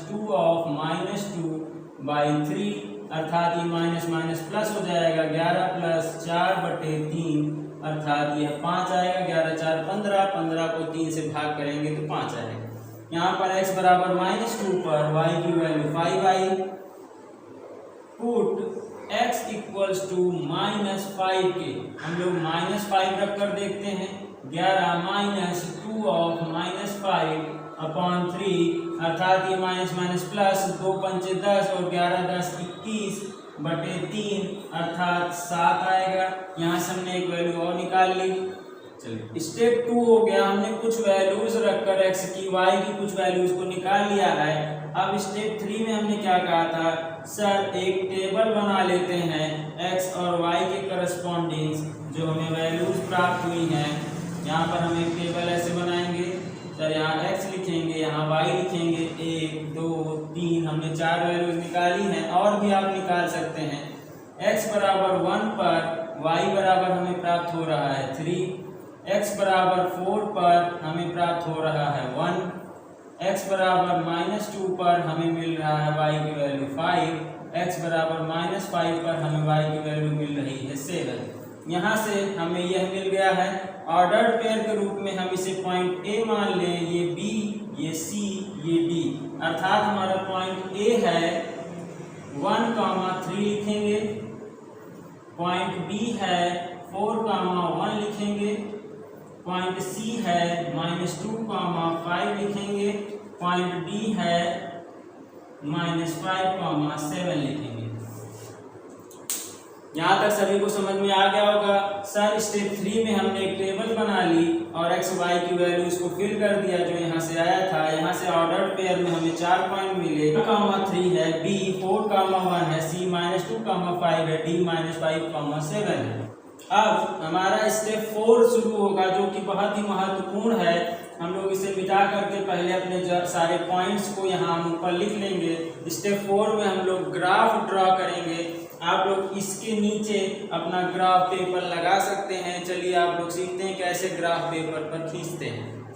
2/-2/3 अर्थात ये माइनस माइनस प्लस हो जाएगा, 11 + 4/3 अर्थात यह 5 आएगा। 11 4 15, 15 को 3 से भाग करेंगे तो 5 आएगा। यहाँ पर x बराबर -2 पर y की वैल्यू 5 आई। पुट x इक्वल्स टू -5 के हम लोग -5 रख कर देखते हैं। 11 - 2/-5/3 अर्थात ये माइनस माइनस प्लस, 2 पंचे 10 और 11 10 21/3 अर्थात 7 आएगा। यहाँ से हमने एक वैल्यू और निकाल ली। चलिए स्टेप 2 हो गया, हमने कुछ वैल्यूज रखकर x की y की कुछ वैल्यूज को निकाल लिया है। अब स्टेप 3 में हमने क्या कहा था, सर एक टेबल बना लेते हैं x और y के करस्पॉन्डिंग जो हमें वैल्यूज प्राप्त हुई हैं। यहाँ पर हम एक टेबल ऐसे बनाएंगे सर, यहाँ x लिखेंगे, यहाँ y लिखेंगे। 1 2 3 हमने 4 वैल्यूज निकाली हैं, और भी आप निकाल सकते हैं। x बराबर 1 पर y बराबर हमें प्राप्त हो रहा है 3, x बराबर 4 पर हमें प्राप्त हो रहा है 1, x बराबर -2 पर हमें मिल रहा है y की वैल्यू 5, x बराबर -5 पर हमें y की वैल्यू मिल रही है 7। यहाँ से हमें यह मिल गया है। ऑर्डर्ड पेयर के रूप में हम इसे पॉइंट A मान लें, ये B, ये C, ये D अर्थात हमारा पॉइंट A है 1,3 लिखेंगे, पॉइंट B है 4,1 लिखेंगे, पॉइंट C है -2,5 लिखेंगे, पॉइंट D है -5,7 लिखेंगे। यहाँ तक सभी को समझ में आ गया होगा। सर स्टेप 3 में हमने एक टेबल बना ली और x y की वैल्यूज को फिल कर दिया जो यहाँ से आया था। यहाँ से ऑर्डर्ड पेयर में हमें 4 पॉइंट मिले, 3 है, B 4,1 है, C -2,5 है, D -5,7 है। अब हमारा स्टेप 4 शुरू होगा जो कि बहुत ही महत्वपूर्ण है। हम लोग इसे मिटा करके पहले अपने सारे पॉइंट्स को यहाँ हम ऊपर लिख लेंगे। स्टेप 4 में हम लोग ग्राफ ड्रॉ करेंगे। आप लोग इसके नीचे अपना ग्राफ पेपर लगा सकते हैं। चलिए आप लोग सीखते हैं कैसे ग्राफ पेपर पर खींचते हैं।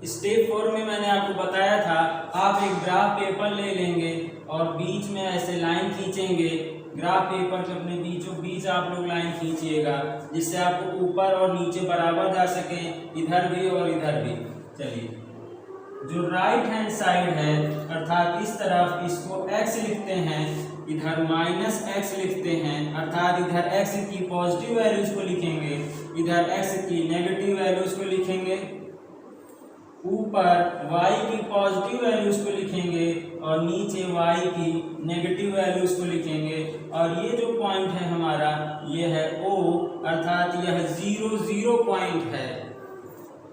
स्टेप 4 में मैंने आपको बताया था, आप एक ग्राफ पेपर ले लेंगे और बीच में ऐसे लाइन खींचेंगे। ग्राफ पेपर के अपने बीचों बीच आप लोग लाइन खींचिएगा जिससे आपको ऊपर और नीचे बराबर जा सके, इधर भी और इधर भी। चलिए जो राइट हैंड साइड है अर्थात इस तरफ, इसको x लिखते हैं, इधर -x लिखते हैं अर्थात इधर x की पॉजिटिव वैल्यूज को लिखेंगे, इधर x की नेगेटिव वैल्यूज को लिखेंगे। ऊपर y की पॉजिटिव वैल्यूज को लिखेंगे और नीचे y की नेगेटिव वैल्यूज को लिखेंगे। और ये जो पॉइंट है हमारा, ये है O अर्थात यह 0 0 पॉइंट है।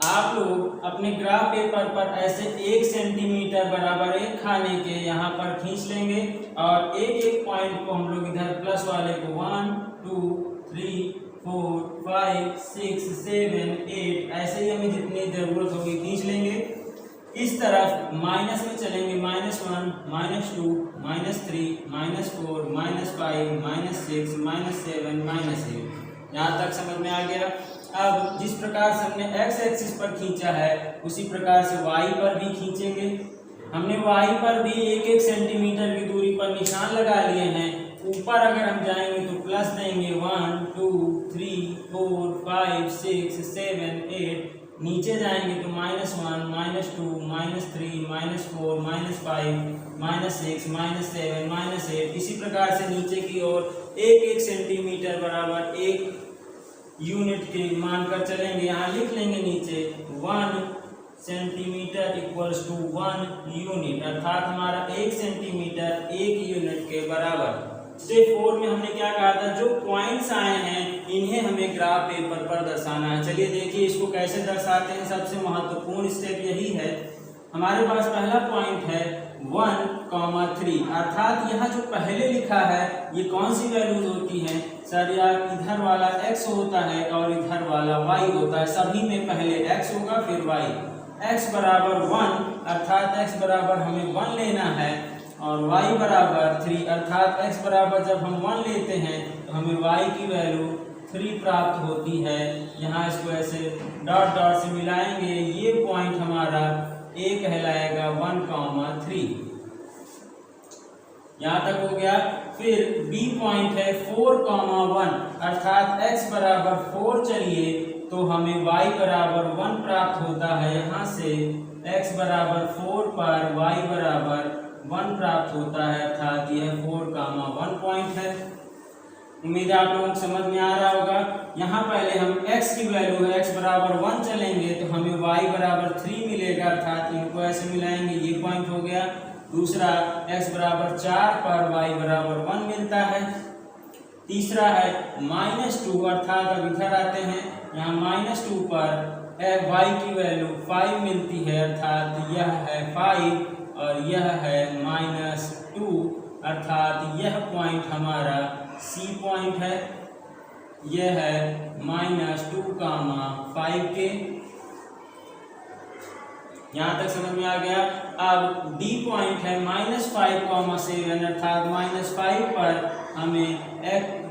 आप लोग अपने ग्राफ पेपर पर ऐसे 1 सेंटीमीटर बराबर एक खाने के यहाँ पर खींच लेंगे और एक एक पॉइंट को हम लोग इधर प्लस वाले को 1 2 3 4 5 6 7 8 ऐसे ही हमें जितनी जरूरत होगी खींच लेंगे। इस तरफ माइनस में चलेंगे, -1 -2 -3 -4 -5 -6 -7 -8। यहाँ तक समझ में आ गया। अब जिस प्रकार से हमने x एक्सिस पर खींचा है उसी प्रकार से y पर भी खींचेंगे। हमने y पर भी 1-1 सेंटीमीटर की दूरी पर निशान लगा लिए हैं। ऊपर अगर हम जाएंगे तो प्लस देंगे 1 2 3 4 5 6 7 8, नीचे जाएंगे तो -1 -2 -3 -4 -5 -6 -7 -8। इसी प्रकार से नीचे की ओर एक सेंटीमीटर बराबर 1 यूनिट के मानकर चलेंगे। यहाँ लिख लेंगे नीचे 1 सेंटीमीटर इक्वल्स टू 1 यूनिट, अर्थात हमारा 1 सेंटीमीटर 1 यूनिट के बराबर। स्टेप 4 में हमने क्या कहा था, जो पॉइंट्स आए हैं इन्हें हमें ग्राफ पेपर पर दर्शाना है। चलिए देखिए इसको कैसे दर्शाते हैं। सबसे महत्वपूर्ण स्टेप यही है। हमारे पास पहला पॉइंट है 1,3, अर्थात यहाँ जो पहले लिखा है ये कौन सी वैल्यूज होती हैं सर? यार इधर वाला x होता है और इधर वाला y होता है। सभी में पहले x होगा फिर y। x बराबर 1 अर्थात x बराबर हमें 1 लेना है और y बराबर 3 अर्थात x बराबर जब हम 1 लेते हैं तो हमें y की वैल्यू 3 प्राप्त होती है। यहाँ इसको ऐसे डॉट डॉट से मिलाएंगे, ये पॉइंट हमारा A कहलाएगा 1,3। यहाँ तक हो गया। फिर B पॉइंट है 4,1 अर्थात x बराबर 4 चलिए तो हमें y बराबर 1 प्राप्त होता है। यहाँ से x बराबर 4 पर y बराबर 1 प्राप्त होता है, अर्थात यह 4,1 पॉइंट है। उम्मीद है आप लोगों को समझ में आ रहा होगा। यहाँ पहले हम x की वैल्यू है x बराबर 1 चलेंगे तो हमें y बराबर 3 मिलेगा, अर्थात इनको ऐसे मिलाएंगे, ये पॉइंट हो गया। दूसरा x बराबर 4 पर y बराबर 1 मिलता है। तीसरा है -2 अर्थात अब इधर आते हैं, यहाँ -2 पर y की वैल्यू 5 मिलती है, अर्थात यह है 5 और यह है -2 अर्थात यह पॉइंट हमारा C पॉइंट है। यह है -2,5 के। यहाँ तक समझ में आ गया। अब D पॉइंट है -5,7 अर्थात -5 पर हमें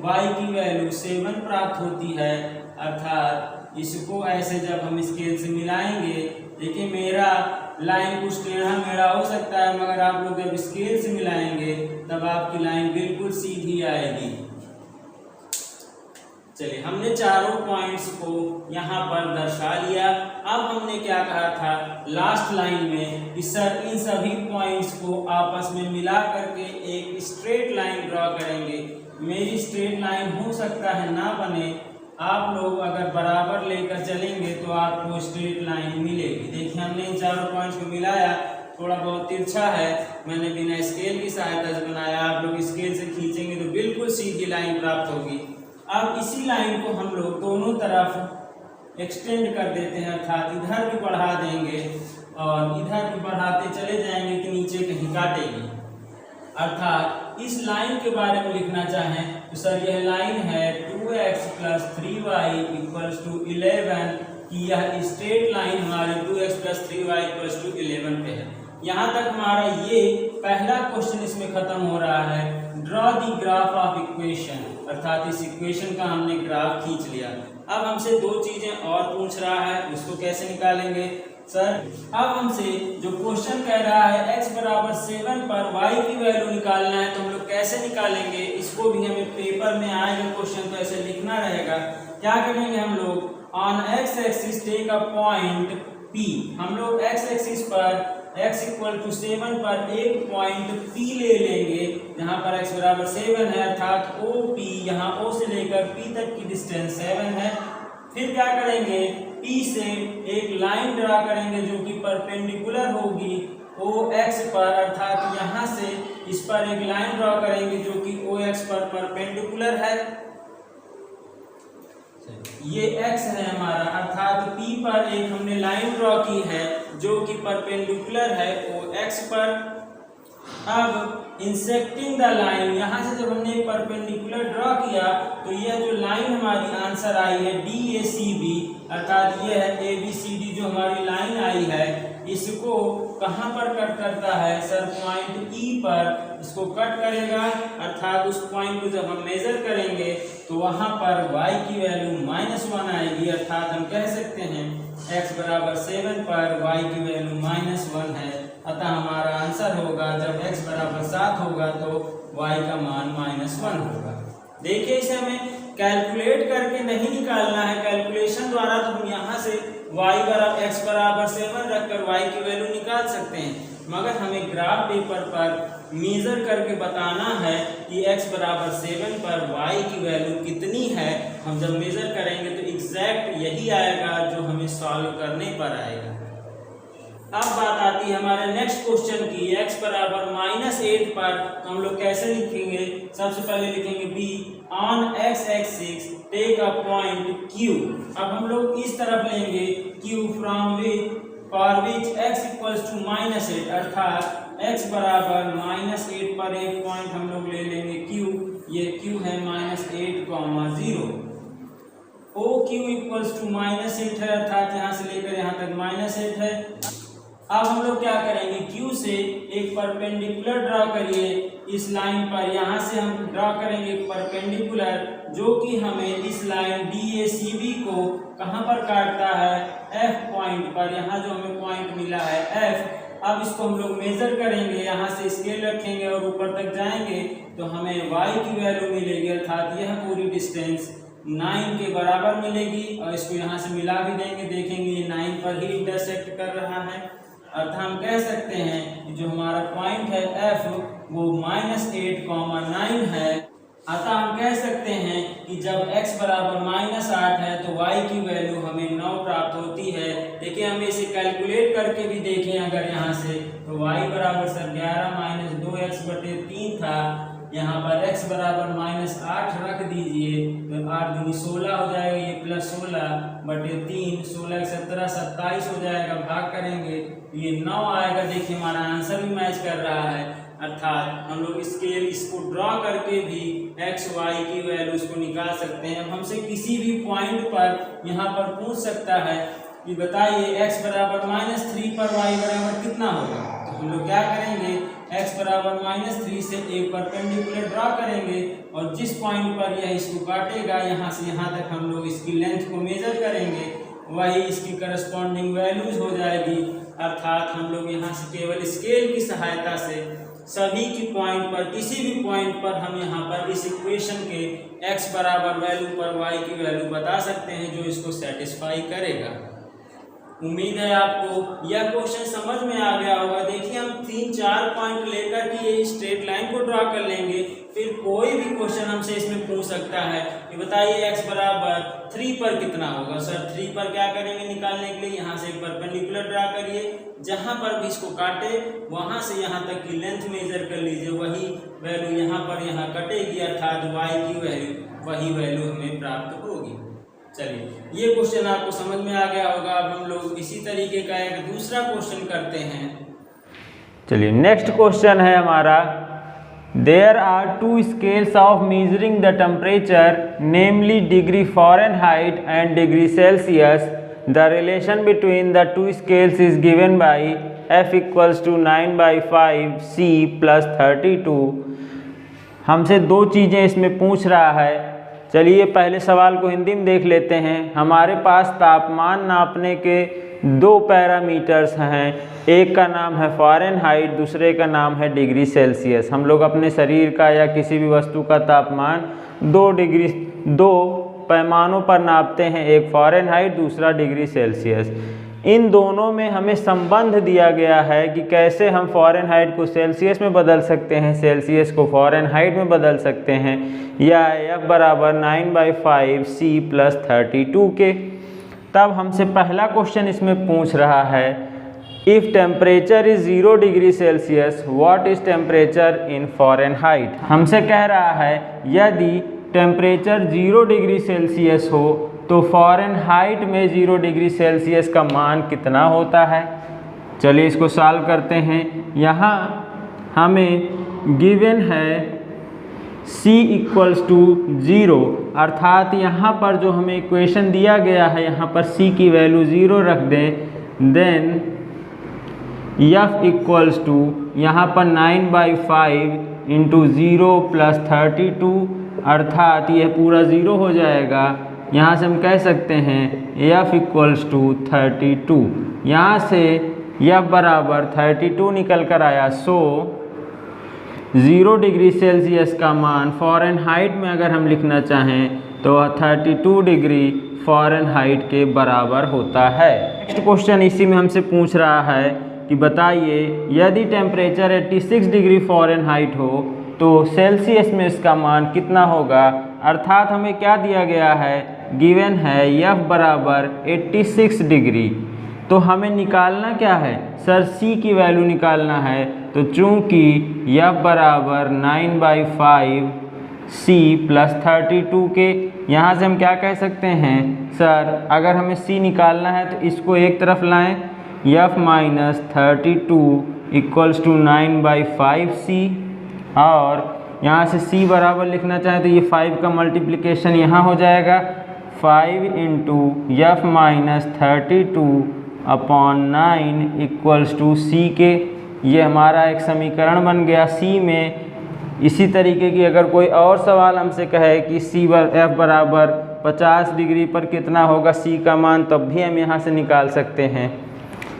y की वैल्यू 7 प्राप्त होती है, अर्थात इसको ऐसे जब हम स्केल से मिलाएंगे, देखिए मेरा लाइन कुछ टेढ़ा मेढ़ा हो सकता है मगर आप लोग जब स्केल से मिलाएंगे तब आपकी लाइन बिल्कुल सीधी आएगी। चलिए हमने चारों पॉइंट्स को यहाँ पर दर्शा लिया। अब हमने क्या कहा था लास्ट लाइन में कि सर इन सभी पॉइंट्स को आपस में मिला करके एक स्ट्रेट लाइन ड्रॉ करेंगे। मेरी स्ट्रेट लाइन हो सकता है ना बने, आप लोग अगर बराबर लेकर चलेंगे तो आपको स्ट्रेट लाइन मिलेगी। देखिए हमने इन चारों पॉइंट्स को मिलाया, थोड़ा बहुत तिरछा है, मैंने बिना स्केल की सहायता से बनाया। आप लोग स्केल से खींचेंगे तो बिल्कुल सीधी लाइन प्राप्त होगी। अब इसी लाइन को हम लोग दोनों तरफ एक्सटेंड कर देते हैं, अर्थात इधर भी बढ़ा देंगे और इधर भी बढ़ाते चले जाएंगे कि नीचे कहीं काटेगी। अर्थात इस लाइन के बारे में लिखना चाहें तो सर यह लाइन है 2x + 3y = 11 की यह स्ट्रेट लाइन हमारे 2x + 3y = 11 पे है। यहाँ तक हमारा ये पहला क्वेश्चन इसमें खत्म हो रहा है। Draw the graph of equation, अर्थात इस इक्वेशन का हमने ग्राफ खींच लिया। अब हमसे दो चीजें और पूछ रहा है, उसको कैसे निकालेंगे सर? अब हमसे जो क्वेश्चन कह रहा है x बराबर 7 पर y की वैल्यू निकालना है, तो हम लोग कैसे निकालेंगे? इसको भी हमें पेपर में आएगा क्वेश्चन तो ऐसे लिखना रहेगा। क्या करेंगे हम लोग? On x axis take a point P। हम लोग x एक्सिस पर x = 7 पर एक पॉइंट P ले लेंगे, यहाँ पर x बराबर 7 है, अर्थात OP, यहाँ O से लेकर P तक की डिस्टेंस 7 है। फिर क्या करेंगे? P से एक लाइन ड्रा करेंगे जो कि परपेंडिकुलर होगी OX पर, अर्थात यहाँ से इस पर एक लाइन ड्रा करेंगे जो कि OX पर परपेंडिकुलर है। ये x है हमारा, अर्थात P पर एक हमने लाइन ड्रॉ की है जो कि परपेंडिकुलर है OX पर। अब इंसेक्टिंग द लाइन, यहाँ से जब हमने परपेंडिकुलर ड्रॉ किया तो यह जो लाइन हमारी आंसर आई है DACB, अर्थात यह है ABCD जो हमारी लाइन आई है, इसको कहाँ पर कट करता है सर? पॉइंट E पर इसको कट करेगा, अर्थात उस पॉइंट को जब हम मेजर करेंगे तो वहाँ पर y की वैल्यू -1 आएगी, अर्थात हम कह सकते हैं x बराबर 7 पर y की वैल्यू -1 है। अतः हमारा आंसर होगा जब x बराबर 7 होगा तो y का मान -1 होगा। देखिए इसे हमें कैलकुलेट करके नहीं निकालना है, कैलकुलेशन द्वारा तो हम यहाँ से x बराबर 7 रखकर y की वैल्यू निकाल सकते हैं, मगर हमें ग्राफ पेपर पर मेजर करके बताना है कि x बराबर 7 पर y की वैल्यू कितनी है। हम जब मेजर करेंगे तो एग्जैक्ट यही आएगा जो हमें सॉल्व करने पर आएगा। अब बात आती है हमारे नेक्स्ट क्वेश्चन की, x बराबर -8 पर हम लोग कैसे लिखेंगे। सबसे पहले लिखेंगे b on x axis take a point q। अब हम लोग इस तरफ लेंगे q from for which x equals to -8, अर्थात x बराबर -8 पर एक पॉइंट हम लोग ले लेंगे q, ये q है -8, 0। OQ इक्वल्स टू -8 है, अर्थात यहाँ से लेकर यहाँ तक -8 है। अब हम लोग क्या करेंगे, Q से एक परपेंडिकुलर ड्रॉ करिए इस लाइन पर। यहाँ से हम ड्रॉ करेंगे एक परपेंडिकुलर जो कि हमें इस लाइन DACB को कहाँ पर काटता है, F पॉइंट पर। यहाँ जो हमें पॉइंट मिला है F। अब इसको हम लोग मेजर करेंगे, यहाँ से स्केल रखेंगे और ऊपर तक जाएंगे तो हमें y की वैल्यू मिलेगी, अर्थात यह पूरी डिस्टेंस 9 के बराबर मिलेगी। और इसको यहाँ से मिला भी देंगे, देखेंगे ये 9 पर ही इंटरसेक्ट कर रहा है। अर्थात हम कह सकते हैं कि जो हमारा पॉइंट है F वो -8, 9 है। अतः हम कह सकते हैं कि जब x बराबर -8 है तो y की वैल्यू हमें 9 प्राप्त होती है। देखिए हमें इसे कैलकुलेट करके भी देखें अगर यहाँ से, तो y बराबर सर 11 - 2x/3 था। यहाँ पर x बराबर -8 रख दीजिए तो 8 दूनी 16 हो जाएगा, ये +16/3, 16 17 27 हो जाएगा। भाग करेंगे ये 9 आएगा। देखिए हमारा आंसर भी मैच कर रहा है। अर्थात हम लोग इसको ड्रॉ करके भी x y की वैल्यू इसको निकाल सकते हैं। हमसे किसी भी पॉइंट पर यहाँ पर पूछ सकता है कि बताइए x बराबर -3 पर y बराबर कितना होगा। तो हम लोग क्या करेंगे, x बराबर -3 से एक परपेंडिकुलर ड्रॉ करेंगे और जिस पॉइंट पर यह इसको काटेगा यहाँ से यहाँ तक हम लोग इसकी लेंथ को मेजर करेंगे, वही इसकी करस्पॉन्डिंग वैल्यूज हो जाएगी। अर्थात हम लोग यहाँ से केवल स्केल की सहायता से सभी की पॉइंट पर, किसी भी पॉइंट पर हम यहाँ पर इस इक्वेशन के x बराबर वैल्यू पर y की वैल्यू बता सकते हैं जो इसको सेटिस्फाई करेगा। उम्मीद है आपको यह क्वेश्चन समझ में आ गया होगा। देखिए हम 3-4 पॉइंट लेकर के ये स्ट्रेट लाइन को ड्रॉ कर लेंगे, फिर कोई भी क्वेश्चन हमसे इसमें पूछ सकता है कि बताइए x बराबर 3 पर कितना होगा। सर 3 पर क्या करेंगे निकालने के लिए, यहाँ से एक परपेंडिकुलर ड्रॉ करिए, जहाँ पर भी इसको काटे वहाँ से यहाँ तक की लेंथ मेजर कर लीजिए, वही वैल्यू यहाँ पर यहाँ कटेगी, अर्थात y की वैल्यू वही वैल्यू हमें प्राप्त होगी। चलिए ये क्वेश्चन आपको समझ में आ गया होगा। अब हम लोग इसी तरीके का एक दूसरा क्वेश्चन करते हैं। चलिए नेक्स्ट क्वेश्चन है हमारा, there are 2 scales of measuring the temperature namely degree Fahrenheit and degree Celsius. The relation between the 2 scales is given by F equals to 9/5 C + 32। हमसे दो चीज़ें इसमें पूछ रहा है। चलिए पहले सवाल को हिंदी में देख लेते हैं। हमारे पास तापमान नापने के 2 पैरामीटर्स हैं, एक का नाम है फ़ारेनहाइट, दूसरे का नाम है डिग्री सेल्सियस। हम लोग अपने शरीर का या किसी भी वस्तु का तापमान 2 पैमानों पर नापते हैं, एक फ़ारेनहाइट दूसरा डिग्री सेल्सियस। इन दोनों में हमें संबंध दिया गया है कि कैसे हम फ़ारेनहाइट को सेल्सियस में बदल सकते हैं, सेल्सियस को फ़ारेनहाइट में बदल सकते हैं, या F बराबर 9/5 C + 32 के। तब हमसे पहला क्वेश्चन इसमें पूछ रहा है, if temperature is 0 degree Celsius what is temperature in Fahrenheit. हमसे कह रहा है यदि टेम्परेचर 0 डिग्री सेल्सियस हो तो फ़ारेनहाइट में 0 डिग्री सेल्सियस का मान कितना होता है। चलिए इसको सॉल्व करते हैं। यहाँ हमें गिवन है C इक्वल्स टू 0, अर्थात यहाँ पर जो हमें इक्वेशन दिया गया है यहाँ पर C की वैल्यू 0 रख दें। देन F इक्वल्स टू यहाँ पर 9/5 × 0 + 32, अर्थात यह पूरा 0 हो जाएगा। यहाँ से हम कह सकते हैं F इक्वल्स टू 32। यहाँ से F बराबर 32 निकल कर आया। सो 0 डिग्री सेल्सियस का मान फ़ारेनहाइट में अगर हम लिखना चाहें तो 32 डिग्री फ़ारेनहाइट के बराबर होता है। नेक्स्ट क्वेश्चन इसी में हमसे पूछ रहा है कि बताइए यदि टेम्परेचर 86 डिग्री फ़ारेनहाइट हो तो सेल्सियस में इसका मान कितना होगा। अर्थात हमें क्या दिया गया है, गिवन है F बराबर 86 डिग्री। तो हमें निकालना क्या है सर, C की वैल्यू निकालना है। तो चूँकि F बराबर 9/5 C प्लस 32 के, यहाँ से हम क्या कह सकते हैं सर, अगर हमें C निकालना है तो इसको एक तरफ लाएं, F minus 32 equals to 9/5C, और यहाँ से C बराबर लिखना चाहें तो ये 5 का मल्टीप्लिकेशन यहाँ हो जाएगा, 5 into F minus 32 upon 9 equals to C के। ये हमारा एक समीकरण बन गया C में। इसी तरीके की अगर कोई और सवाल हमसे कहे कि F बराबर 50 डिग्री पर कितना होगा C का मान, तब भी हम यहाँ से निकाल सकते हैं।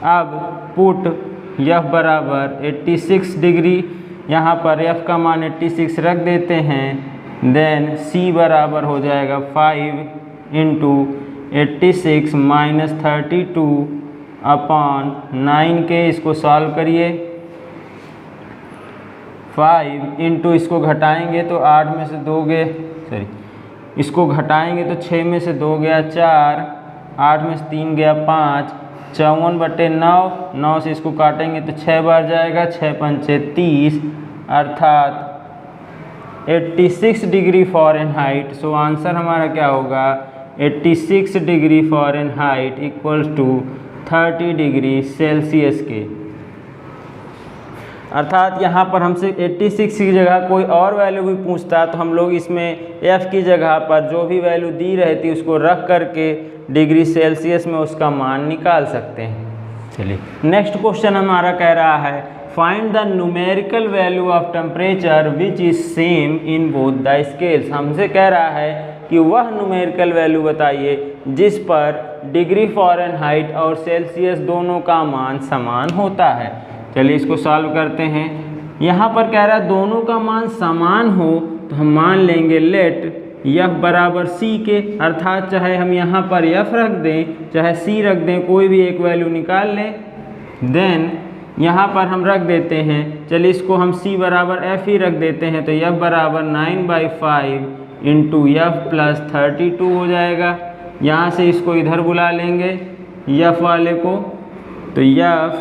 अब पुट F बराबर 86 डिग्री, यहाँ पर F का मान 86 रख देते हैं, देन C बराबर हो जाएगा 5 इंटू 86 माइनस 32 अपॉन 9 के। इसको सॉल्व करिए, 5 इंटू इसको घटाएंगे तो 8 में से 2 गए, इसको घटाएंगे तो 6 में से 2 गया 4, 8 में से 3 गया 5, 54/9, 9 से इसको काटेंगे तो 6 बार जाएगा, 6 पंचे 30, अर्थात 86 डिग्री फ़ारेनहाइट। सो आंसर हमारा क्या होगा, 86 degree Fahrenheit equals to 30 degree Celsius के। अर्थात यहाँ पर हमसे 86 की जगह कोई और वैल्यू भी पूछता तो हम लोग इसमें F की जगह पर जो भी वैल्यू दी रहती उसको रख करके डिग्री सेल्सियस में उसका मान निकाल सकते हैं। चलिए नेक्स्ट क्वेश्चन हमारा कह रहा है find the numerical value of temperature which is same in both the scales. हमसे कह रहा है कि वह न्यूमेरिकल वैल्यू बताइए जिस पर डिग्री फ़ारेनहाइट और सेल्सियस दोनों का मान समान होता है। चलिए इसको सॉल्व करते हैं। यहाँ पर कह रहा है दोनों का मान समान हो तो हम मान लेंगे लेट F बराबर C के, अर्थात चाहे हम यहाँ पर F रख दें चाहे C रख दें, कोई भी एक वैल्यू निकाल लें। देन यहाँ पर हम रख देते हैं, चलिए इसको हम C बराबर F ही रख देते हैं, तो F बराबर 9/5 इंटू F प्लस 32 हो जाएगा। यहाँ से इसको इधर बुला लेंगे F वाले को, तो F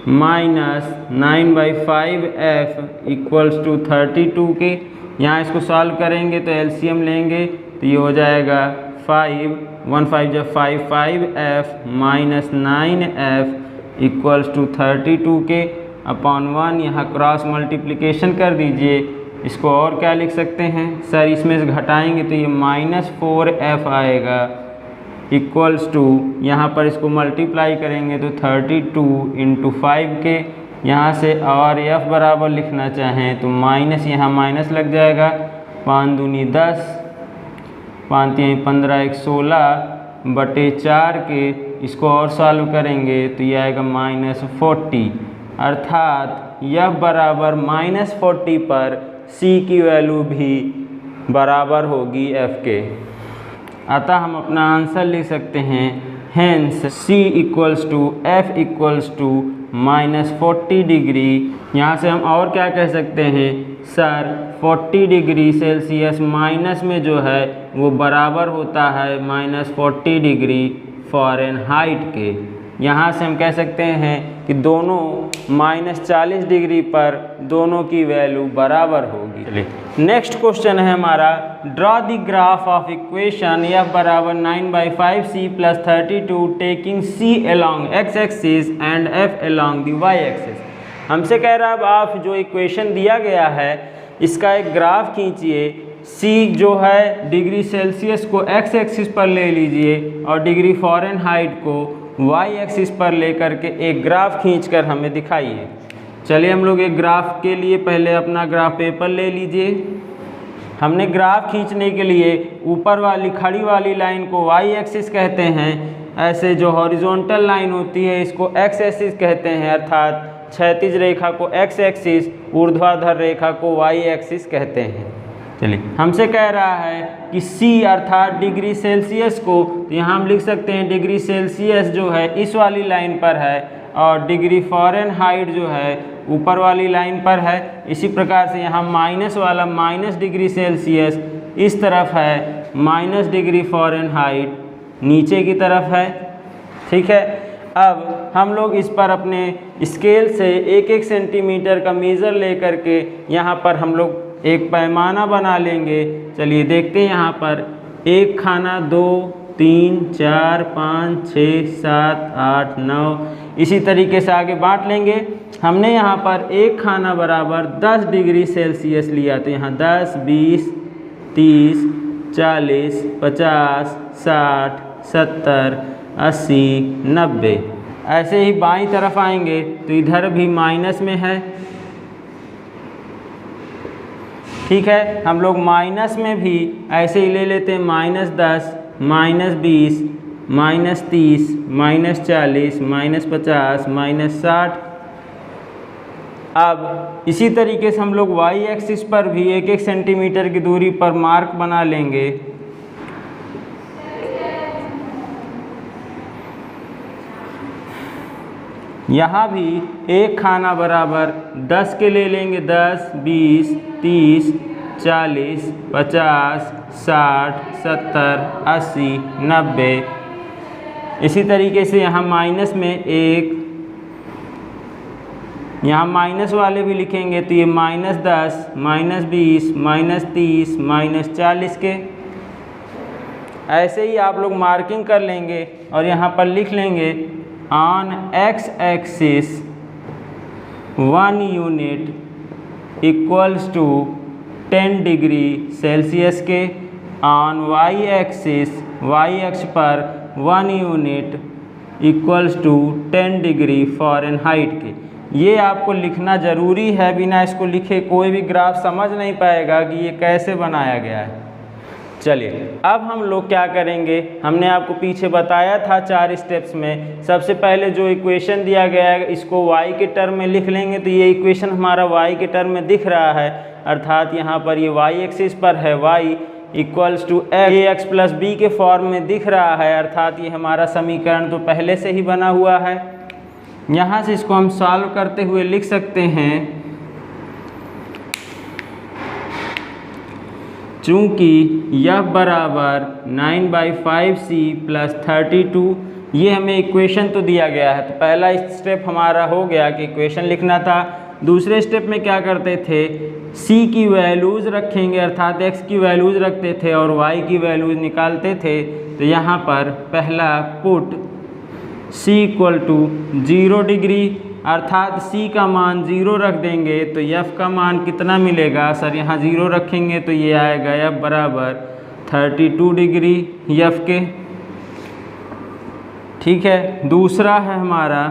minus 9/5F equals to 32 के। यहाँ इसको सॉल्व करेंगे तो एलसीएम लेंगे तो ये हो जाएगा 5 1 5 जब 5F minus 9F equals to 32 के अपॉन 1। यहाँ क्रॉस मल्टीप्लिकेशन कर दीजिए। इसको और क्या लिख सकते हैं सर, इसमें से घटाएंगे तो ये -4F आएगा इक्वल्स टू, यहाँ पर इसको मल्टीप्लाई करेंगे तो 32 इंटू 5 के। यहाँ से और F बराबर लिखना चाहें तो माइनस, यहाँ माइनस लग जाएगा, 5 दूनी 10, 5 3 15 1 16/4 के। इसको और सॉल्व करेंगे तो ये आएगा -40, अर्थात F बराबर -40 पर C की वैल्यू भी बराबर होगी F के। अतः हम अपना आंसर लिख सकते हैं hence C equals to F equals to -40 degree. यहाँ से हम और क्या कह सकते हैं सर, 40 डिग्री सेल्सियस माइनस में जो है वो बराबर होता है -40 डिग्री फ़ारेनहाइट के। यहाँ से हम कह सकते हैं कि दोनों -40 डिग्री पर दोनों की वैल्यू बराबर होगी। चलिए नेक्स्ट क्वेश्चन है हमारा, draw the graph of equation F बराबर 9/5C plus 32 taking C along x axis and F along the y axis. हमसे कह रहा है अब आप जो इक्वेशन दिया गया है इसका एक ग्राफ खींचिए। C जो है डिग्री सेल्सियस को x एक्सिस पर ले लीजिए और डिग्री फ़ारेनहाइट को y एक्सिस पर लेकर के एक ग्राफ खींचकर हमें दिखाइए। चलिए हम लोग एक ग्राफ के लिए पहले अपना ग्राफ पेपर ले लीजिए। हमने ग्राफ खींचने के लिए ऊपर वाली खड़ी वाली लाइन को y एक्सिस कहते हैं, ऐसे जो हॉरिजॉन्टल लाइन होती है इसको x एक्सिस कहते हैं, अर्थात क्षैतिज रेखा को x एक्सिस, ऊर्ध्वाधर रेखा को y एक्सिस कहते हैं। चलिए, हमसे कह रहा है कि C अर्थात डिग्री सेल्सियस को, तो यहाँ हम लिख सकते हैं डिग्री सेल्सियस जो है इस वाली लाइन पर है और डिग्री फ़ारेनहाइट जो है ऊपर वाली लाइन पर है। इसी प्रकार से यहाँ माइनस वाला माइनस डिग्री सेल्सियस इस तरफ है, माइनस डिग्री फ़ारेनहाइट नीचे की तरफ है। ठीक है, अब हम लोग इस पर अपने स्केल से 1-1 सेंटीमीटर का मेज़र लेकर के यहाँ पर हम लोग एक पैमाना बना लेंगे। चलिए देखते हैं, यहाँ पर एक खाना 2 3 4 5 6 7 8 9 इसी तरीके से आगे बांट लेंगे। हमने यहाँ पर एक खाना बराबर 10 डिग्री सेल्सियस लिया, तो यहाँ 10 20 30 40 50 60 70 80 90। ऐसे ही बाईं तरफ आएंगे तो इधर भी माइनस में है। ठीक है, हम लोग माइनस में भी ऐसे ही ले लेते हैं, -10 -20 -30 -40 -50 -60। अब इसी तरीके से हम लोग y एक्सिस पर भी 1-1 सेंटीमीटर की दूरी पर मार्क बना लेंगे। यहाँ भी एक खाना बराबर 10 के ले लेंगे, 10 20 30 40 50 60 70 80 90। इसी तरीके से यहाँ माइनस में एक, यहाँ माइनस वाले भी लिखेंगे तो ये -10 -20 -30 -40 के। ऐसे ही आप लोग मार्किंग कर लेंगे और यहाँ पर लिख लेंगे on x axis 1 unit equals to 10 degree Celsius के, ऑन y एक्सिस y अक्ष पर 1 unit equals to 10 degree Fahrenheit के। ये आपको लिखना ज़रूरी है, बिना इसको लिखे कोई भी ग्राफ समझ नहीं पाएगा कि ये कैसे बनाया गया है। चलिए, अब हम लोग क्या करेंगे, हमने आपको पीछे बताया था 4 स्टेप्स में। सबसे पहले जो इक्वेशन दिया गया है इसको y के टर्म में लिख लेंगे, तो ये इक्वेशन हमारा y के टर्म में दिख रहा है, अर्थात यहाँ पर ये y एक्सिस पर है, y equals to ax plus b के फॉर्म में दिख रहा है, अर्थात ये हमारा समीकरण तो पहले से ही बना हुआ है। यहाँ से इसको हम सॉल्व करते हुए लिख सकते हैं, चूँकि यह बराबर 9/5c प्लस 32, ये हमें इक्वेशन तो दिया गया है, तो पहला स्टेप हमारा हो गया कि इक्वेशन लिखना था। दूसरे स्टेप में क्या करते थे, c की वैल्यूज़ रखेंगे, अर्थात x की वैल्यूज़ रखते थे और y की वैल्यूज़ निकालते थे। तो यहाँ पर पहला put c equal to 0 degree, अर्थात c का मान 0 रख देंगे तो f का मान कितना मिलेगा सर, यहाँ 0 रखेंगे तो ये आएगा f बराबर 32 डिग्री f के। ठीक है, दूसरा है हमारा,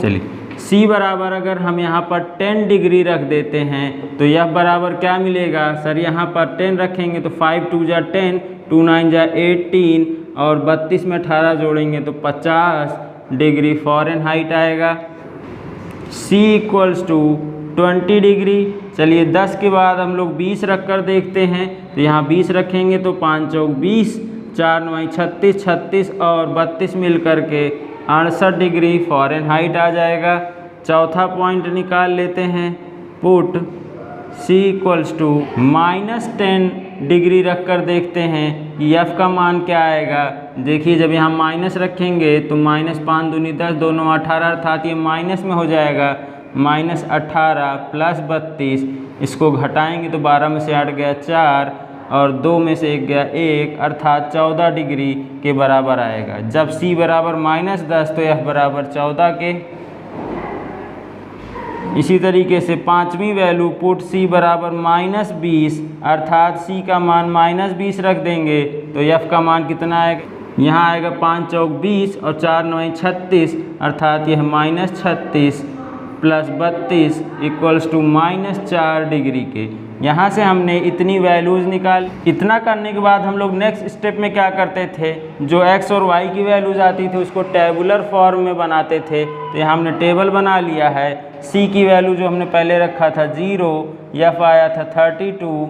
चलिए c बराबर अगर हम यहाँ पर 10 डिग्री रख देते हैं तो f बराबर क्या मिलेगा सर, यहाँ पर 10 रखेंगे तो 5 2 जा 10, 2 9 जा 18 और 32 में 18 जोड़ेंगे तो 50 डिग्री फ़ारेनहाइट आएगा। c equals to 20 degree. चलिए 10 के बाद हम लोग 20 रख कर देखते हैं, तो यहाँ 20 रखेंगे तो 5 चौक 20, 4 9 36, 36 और 32 मिल कर के 68 डिग्री फ़ारेनहाइट आ जाएगा। चौथा पॉइंट निकाल लेते हैं, put c equals to -10 degree रख कर देखते हैं कि f का मान क्या आएगा। देखिए जब यहाँ माइनस रखेंगे तो -5 दूनी 10, दोनों 18, अर्थात ये माइनस में हो जाएगा, -18 प्लस 32, इसको घटाएंगे तो 12 में से 8 गया 4 और 2 में से 1 गया 1, अर्थात 14 डिग्री के बराबर आएगा। जब c बराबर -10 तो f बराबर 14 के। इसी तरीके से पांचवी वैल्यू पुट c बराबर -20, अर्थात c का मान -20 रख देंगे तो f का मान कितना आएगा, यहाँ आएगा 5 चौक 20 और 4 9 36, अर्थात यह -36 प्लस 32 इक्वल्स टू -4 डिग्री के। यहाँ से हमने इतनी वैल्यूज़ निकाल। इतना करने के बाद हम लोग नेक्स्ट स्टेप में क्या करते थे, जो x और y की वैल्यूज़ आती थी उसको टेबुलर फॉर्म में बनाते थे। तो यहाँ हमने टेबल बना लिया है। c की वैल्यू जो हमने पहले रखा था 0, f आया था 32,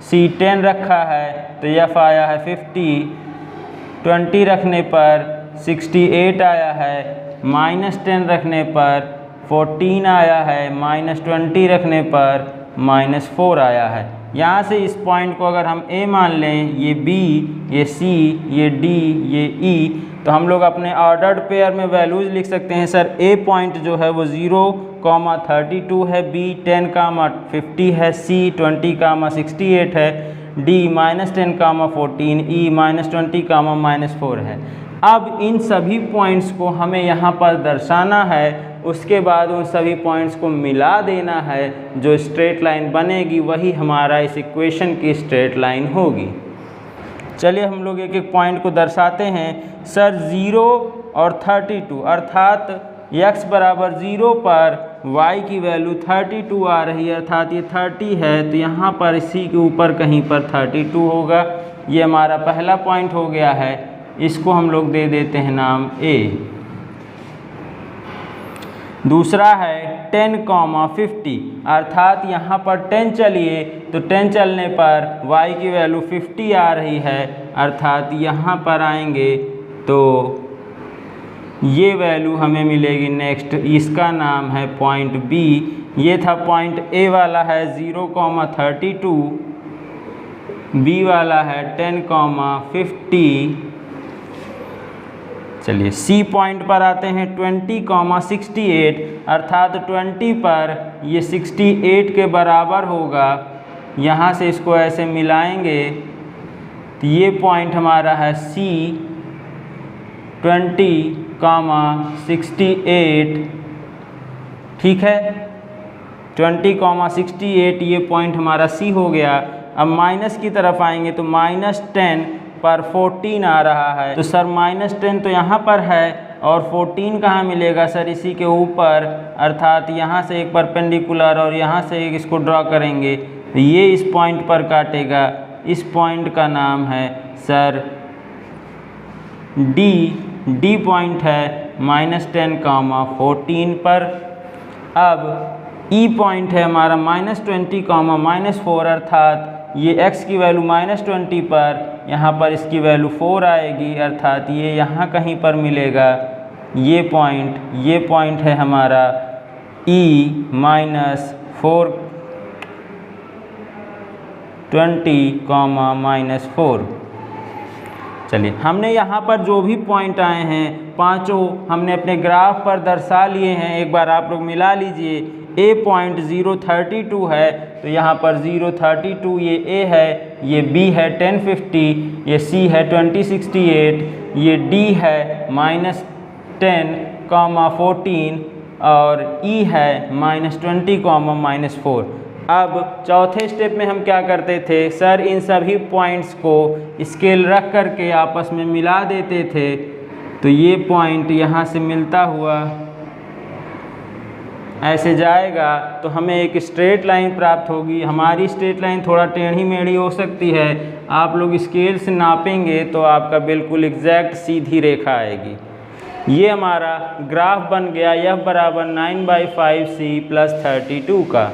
C 10 रखा है तो F आया है 50, 20 रखने पर 68 आया है, -10 रखने पर 14 आया है, -20 रखने पर -4 आया है। यहाँ से इस पॉइंट को अगर हम A मान लें, ये B, ये C, ये D, ये E, तो हम लोग अपने ऑर्डर्ड पेयर में वैल्यूज़ लिख सकते हैं। सर A पॉइंट जो है वो 0,32 है, B 10,50 है, C 20,68 है, D -10,14, E -20,-4 है। अब इन सभी पॉइंट्स को हमें यहाँ पर दर्शाना है, उसके बाद उन सभी पॉइंट्स को मिला देना है, जो स्ट्रेट लाइन बनेगी वही हमारा इस इक्वेशन की स्ट्रेट लाइन होगी। चलिए हम लोग एक एक पॉइंट को दर्शाते हैं। सर 0 और 32 अर्थात x बराबर 0 पर y की वैल्यू 32 आ रही है, अर्थात ये 30 है, तो यहाँ पर इसी के ऊपर कहीं पर 32 होगा। ये हमारा पहला पॉइंट हो गया है, इसको हम लोग दे देते हैं नाम A। दूसरा है 10,50 अर्थात यहाँ पर 10 चलिए तो 10 चलने पर y की वैल्यू 50 आ रही है, अर्थात यहाँ पर आएंगे तो ये वैल्यू हमें मिलेगी। नेक्स्ट इसका नाम है पॉइंट B। ये था पॉइंट A वाला है 0,32, B वाला है 10,50। चलिए C पॉइंट पर आते हैं 20,68 अर्थात 20 पर ये 68 के बराबर होगा। यहाँ से इसको ऐसे मिलाएंगे तो ये पॉइंट हमारा है C 20,68, ठीक है, 20,68 ये पॉइंट हमारा C हो गया। अब माइनस की तरफ आएंगे तो -10 पर 14 आ रहा है, तो सर -10 तो यहाँ पर है और 14 कहाँ मिलेगा सर, इसी के ऊपर, अर्थात यहाँ से एक परपेंडिकुलर और यहाँ से एक इसको ड्रॉ करेंगे तो ये इस पॉइंट पर काटेगा। इस पॉइंट का नाम है सर D पॉइंट है -10,14 पर। अब E पॉइंट है हमारा -20,-4 अर्थात ये x की वैल्यू -20 पर, यहाँ पर इसकी वैल्यू 4 आएगी, अर्थात ये यहाँ कहीं पर मिलेगा। ये पॉइंट है हमारा E -420,-4। चलिए हमने यहाँ पर जो भी पॉइंट आए हैं पांचों हमने अपने ग्राफ पर दर्शा लिए हैं। एक बार आप लोग मिला लीजिए। A पॉइंट 0,32 है तो यहाँ पर 0,32 ये A है, ये B है 1050, ये C है 2068, ये D है -10,14 और E है -20,-4। अब चौथे स्टेप में हम क्या करते थे सर, इन सभी पॉइंट्स को स्केल रख करके आपस में मिला देते थे। तो ये पॉइंट यहाँ से मिलता हुआ ऐसे जाएगा तो हमें एक स्ट्रेट लाइन प्राप्त होगी। हमारी स्ट्रेट लाइन थोड़ा टेढ़ी मेढ़ी हो सकती है, आप लोग स्केल से नापेंगे तो आपका बिल्कुल एग्जैक्ट सीधी रेखा आएगी। ये हमारा ग्राफ बन गया F बराबर 9/5C + 32 का।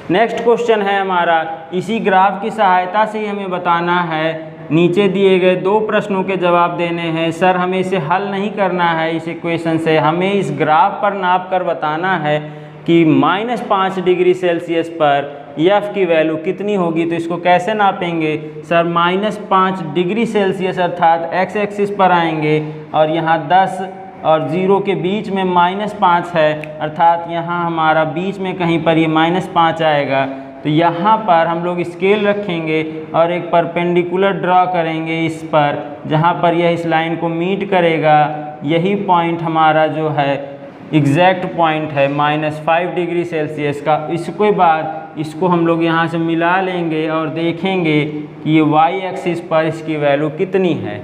नेक्स्ट क्वेश्चन है हमारा, इसी ग्राफ की सहायता से ही हमें बताना है, नीचे दिए गए दो प्रश्नों के जवाब देने हैं। सर हमें इसे हल नहीं करना है इस इक्वेशन से, हमें इस ग्राफ पर नाप कर बताना है कि -5 डिग्री सेल्सियस पर F की वैल्यू कितनी होगी। तो इसको कैसे नापेंगे सर, -5 डिग्री सेल्सियस अर्थात x एक्सिस पर आएंगे और यहाँ 10 और 0 के बीच में -5 है, अर्थात यहाँ हमारा बीच में कहीं पर ये -5 आएगा। तो यहाँ पर हम लोग स्केल रखेंगे और एक परपेंडिकुलर ड्रॉ करेंगे इस पर, जहाँ पर यह इस लाइन को मीट करेगा। यही पॉइंट हमारा जो है एग्जैक्ट पॉइंट है -5 डिग्री सेल्सियस का। इसके बाद इसको हम लोग यहाँ से मिला लेंगे और देखेंगे कि ये y एक्सिस पर इसकी वैल्यू कितनी है।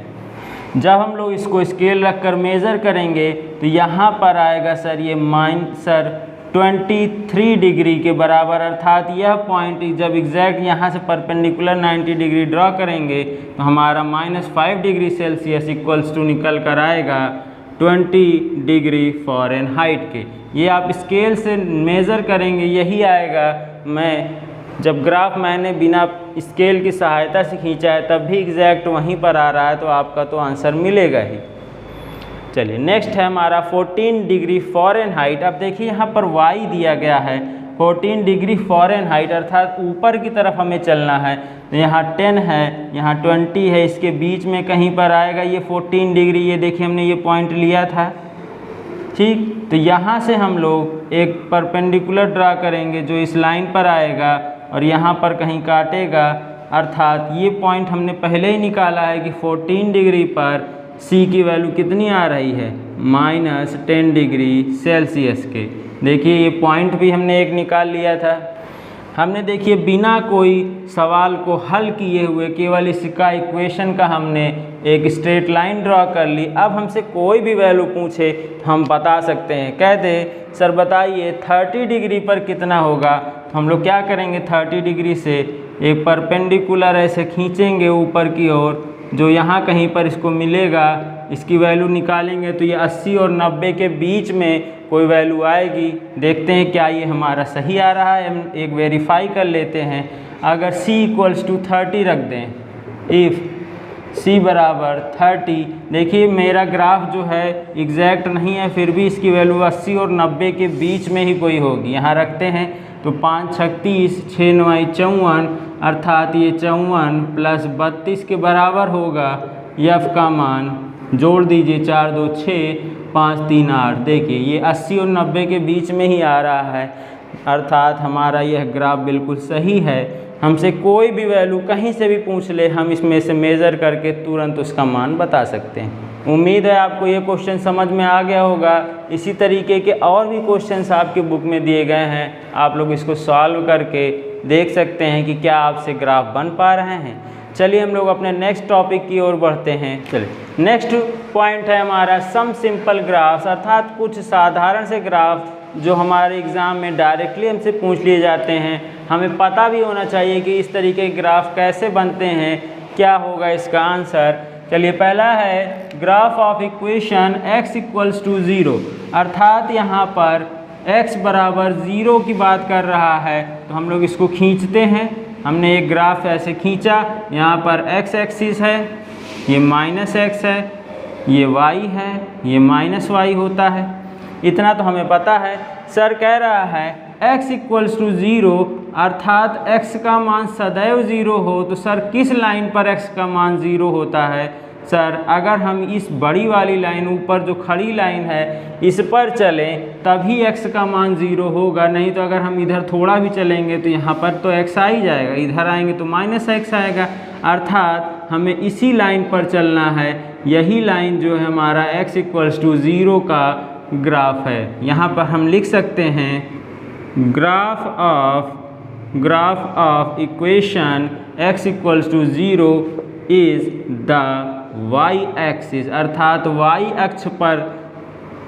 जब हम लोग इसको स्केल रख कर मेज़र करेंगे तो यहाँ पर आएगा सर ये 23 डिग्री के बराबर, अर्थात यह पॉइंट जब एग्जैक्ट यहाँ से परपेंडिकुलर 90 डिग्री ड्रॉ करेंगे तो हमारा -5 डिग्री सेल्सियस इक्वल्स टू निकल कर आएगा 20 डिग्री फ़ारेनहाइट के। ये आप स्केल से मेज़र करेंगे यही आएगा। मैं जब ग्राफ मैंने बिना स्केल की सहायता से खींचा है तब भी एग्जैक्ट वहीं पर आ रहा है, तो आपका तो आंसर मिलेगा ही। चलिए नेक्स्ट है हमारा 14 डिग्री फ़ारेनहाइट। अब देखिए यहाँ पर y दिया गया है 14 डिग्री फ़ारेनहाइट, अर्थात ऊपर की तरफ हमें चलना है। तो यहाँ 10 है, यहाँ 20 है, इसके बीच में कहीं पर आएगा ये 14 डिग्री। ये देखिए हमने ये पॉइंट लिया था, ठीक। तो यहाँ से हम लोग एक परपेंडिकुलर ड्रा करेंगे जो इस लाइन पर आएगा और यहाँ पर कहीं काटेगा, अर्थात ये पॉइंट हमने पहले ही निकाला है कि 14 डिग्री पर C की वैल्यू कितनी आ रही है, -10 डिग्री सेल्सियस के। देखिए ये पॉइंट भी हमने एक निकाल लिया था। हमने देखिए बिना कोई सवाल को हल किए हुए केवल इसका इक्वेशन का हमने एक स्ट्रेट लाइन ड्रॉ कर ली। अब हमसे कोई भी वैल्यू पूछे हम बता सकते हैं। कह दे सर बताइए 30 डिग्री पर कितना होगा, तो हम लोग क्या करेंगे 30 डिग्री से एक परपेंडिकुलर ऐसे खींचेंगे ऊपर की ओर, जो यहाँ कहीं पर इसको मिलेगा इसकी वैल्यू निकालेंगे तो ये 80 और 90 के बीच में कोई वैल्यू आएगी। देखते हैं क्या ये हमारा सही आ रहा है, हम एक वेरीफाई कर लेते हैं। अगर c = 30 रख दें, इफ़ c बराबर 30, देखिए मेरा ग्राफ जो है एग्जैक्ट नहीं है, फिर भी इसकी वैल्यू 80 और 90 के बीच में ही कोई होगी। यहाँ रखते हैं तो 5 × 6 = 30, 6 × 9 = 54, अर्थात ये 54 + 32 के बराबर होगा। f का मान जोड़ दीजिए, 4 2 6, 5 3 8। देखिए ये 80 और 90 के बीच में ही आ रहा है, अर्थात हमारा यह ग्राफ बिल्कुल सही है। हमसे कोई भी वैल्यू कहीं से भी पूछ ले, हम इसमें से मेज़र करके तुरंत उसका मान बता सकते हैं। उम्मीद है आपको ये क्वेश्चन समझ में आ गया होगा। इसी तरीके के और भी क्वेश्चंस आपके बुक में दिए गए हैं, आप लोग इसको सॉल्व करके देख सकते हैं कि क्या आपसे ग्राफ बन पा रहे हैं। चलिए हम लोग अपने नेक्स्ट टॉपिक की ओर बढ़ते हैं। चलिए नेक्स्ट पॉइंट है हमारा सम सिंपल ग्राफ्स, अर्थात कुछ साधारण से ग्राफ जो हमारे एग्ज़ाम में डायरेक्टली हमसे पूछ लिए जाते हैं। हमें पता भी होना चाहिए कि इस तरीके के ग्राफ कैसे बनते हैं, क्या होगा इसका आंसर। चलिए पहला है ग्राफ ऑफ इक्वेशन x = 0, अर्थात यहाँ पर x बराबर 0 की बात कर रहा है। तो हम लोग इसको खींचते हैं। हमने एक ग्राफ ऐसे खींचा, यहाँ पर x एक्सिस है, ये -x है, ये y है, ये -y होता है। इतना तो हमें पता है। सर कह रहा है x = 0, अर्थात x का मान सदैव 0 हो, तो सर किस लाइन पर x का मान 0 होता है। सर अगर हम इस बड़ी वाली लाइन ऊपर जो खड़ी लाइन है इस पर चलें तभी x का मान 0 होगा, नहीं तो अगर हम इधर थोड़ा भी चलेंगे तो यहाँ पर तो x आ ही जाएगा, इधर आएंगे तो -x आएगा। अर्थात हमें इसी लाइन पर चलना है। यही लाइन जो है हमारा x = 0 का ग्राफ है। यहाँ पर हम लिख सकते हैं graph of equation x = 0 is the y axis, अर्थात y अक्ष पर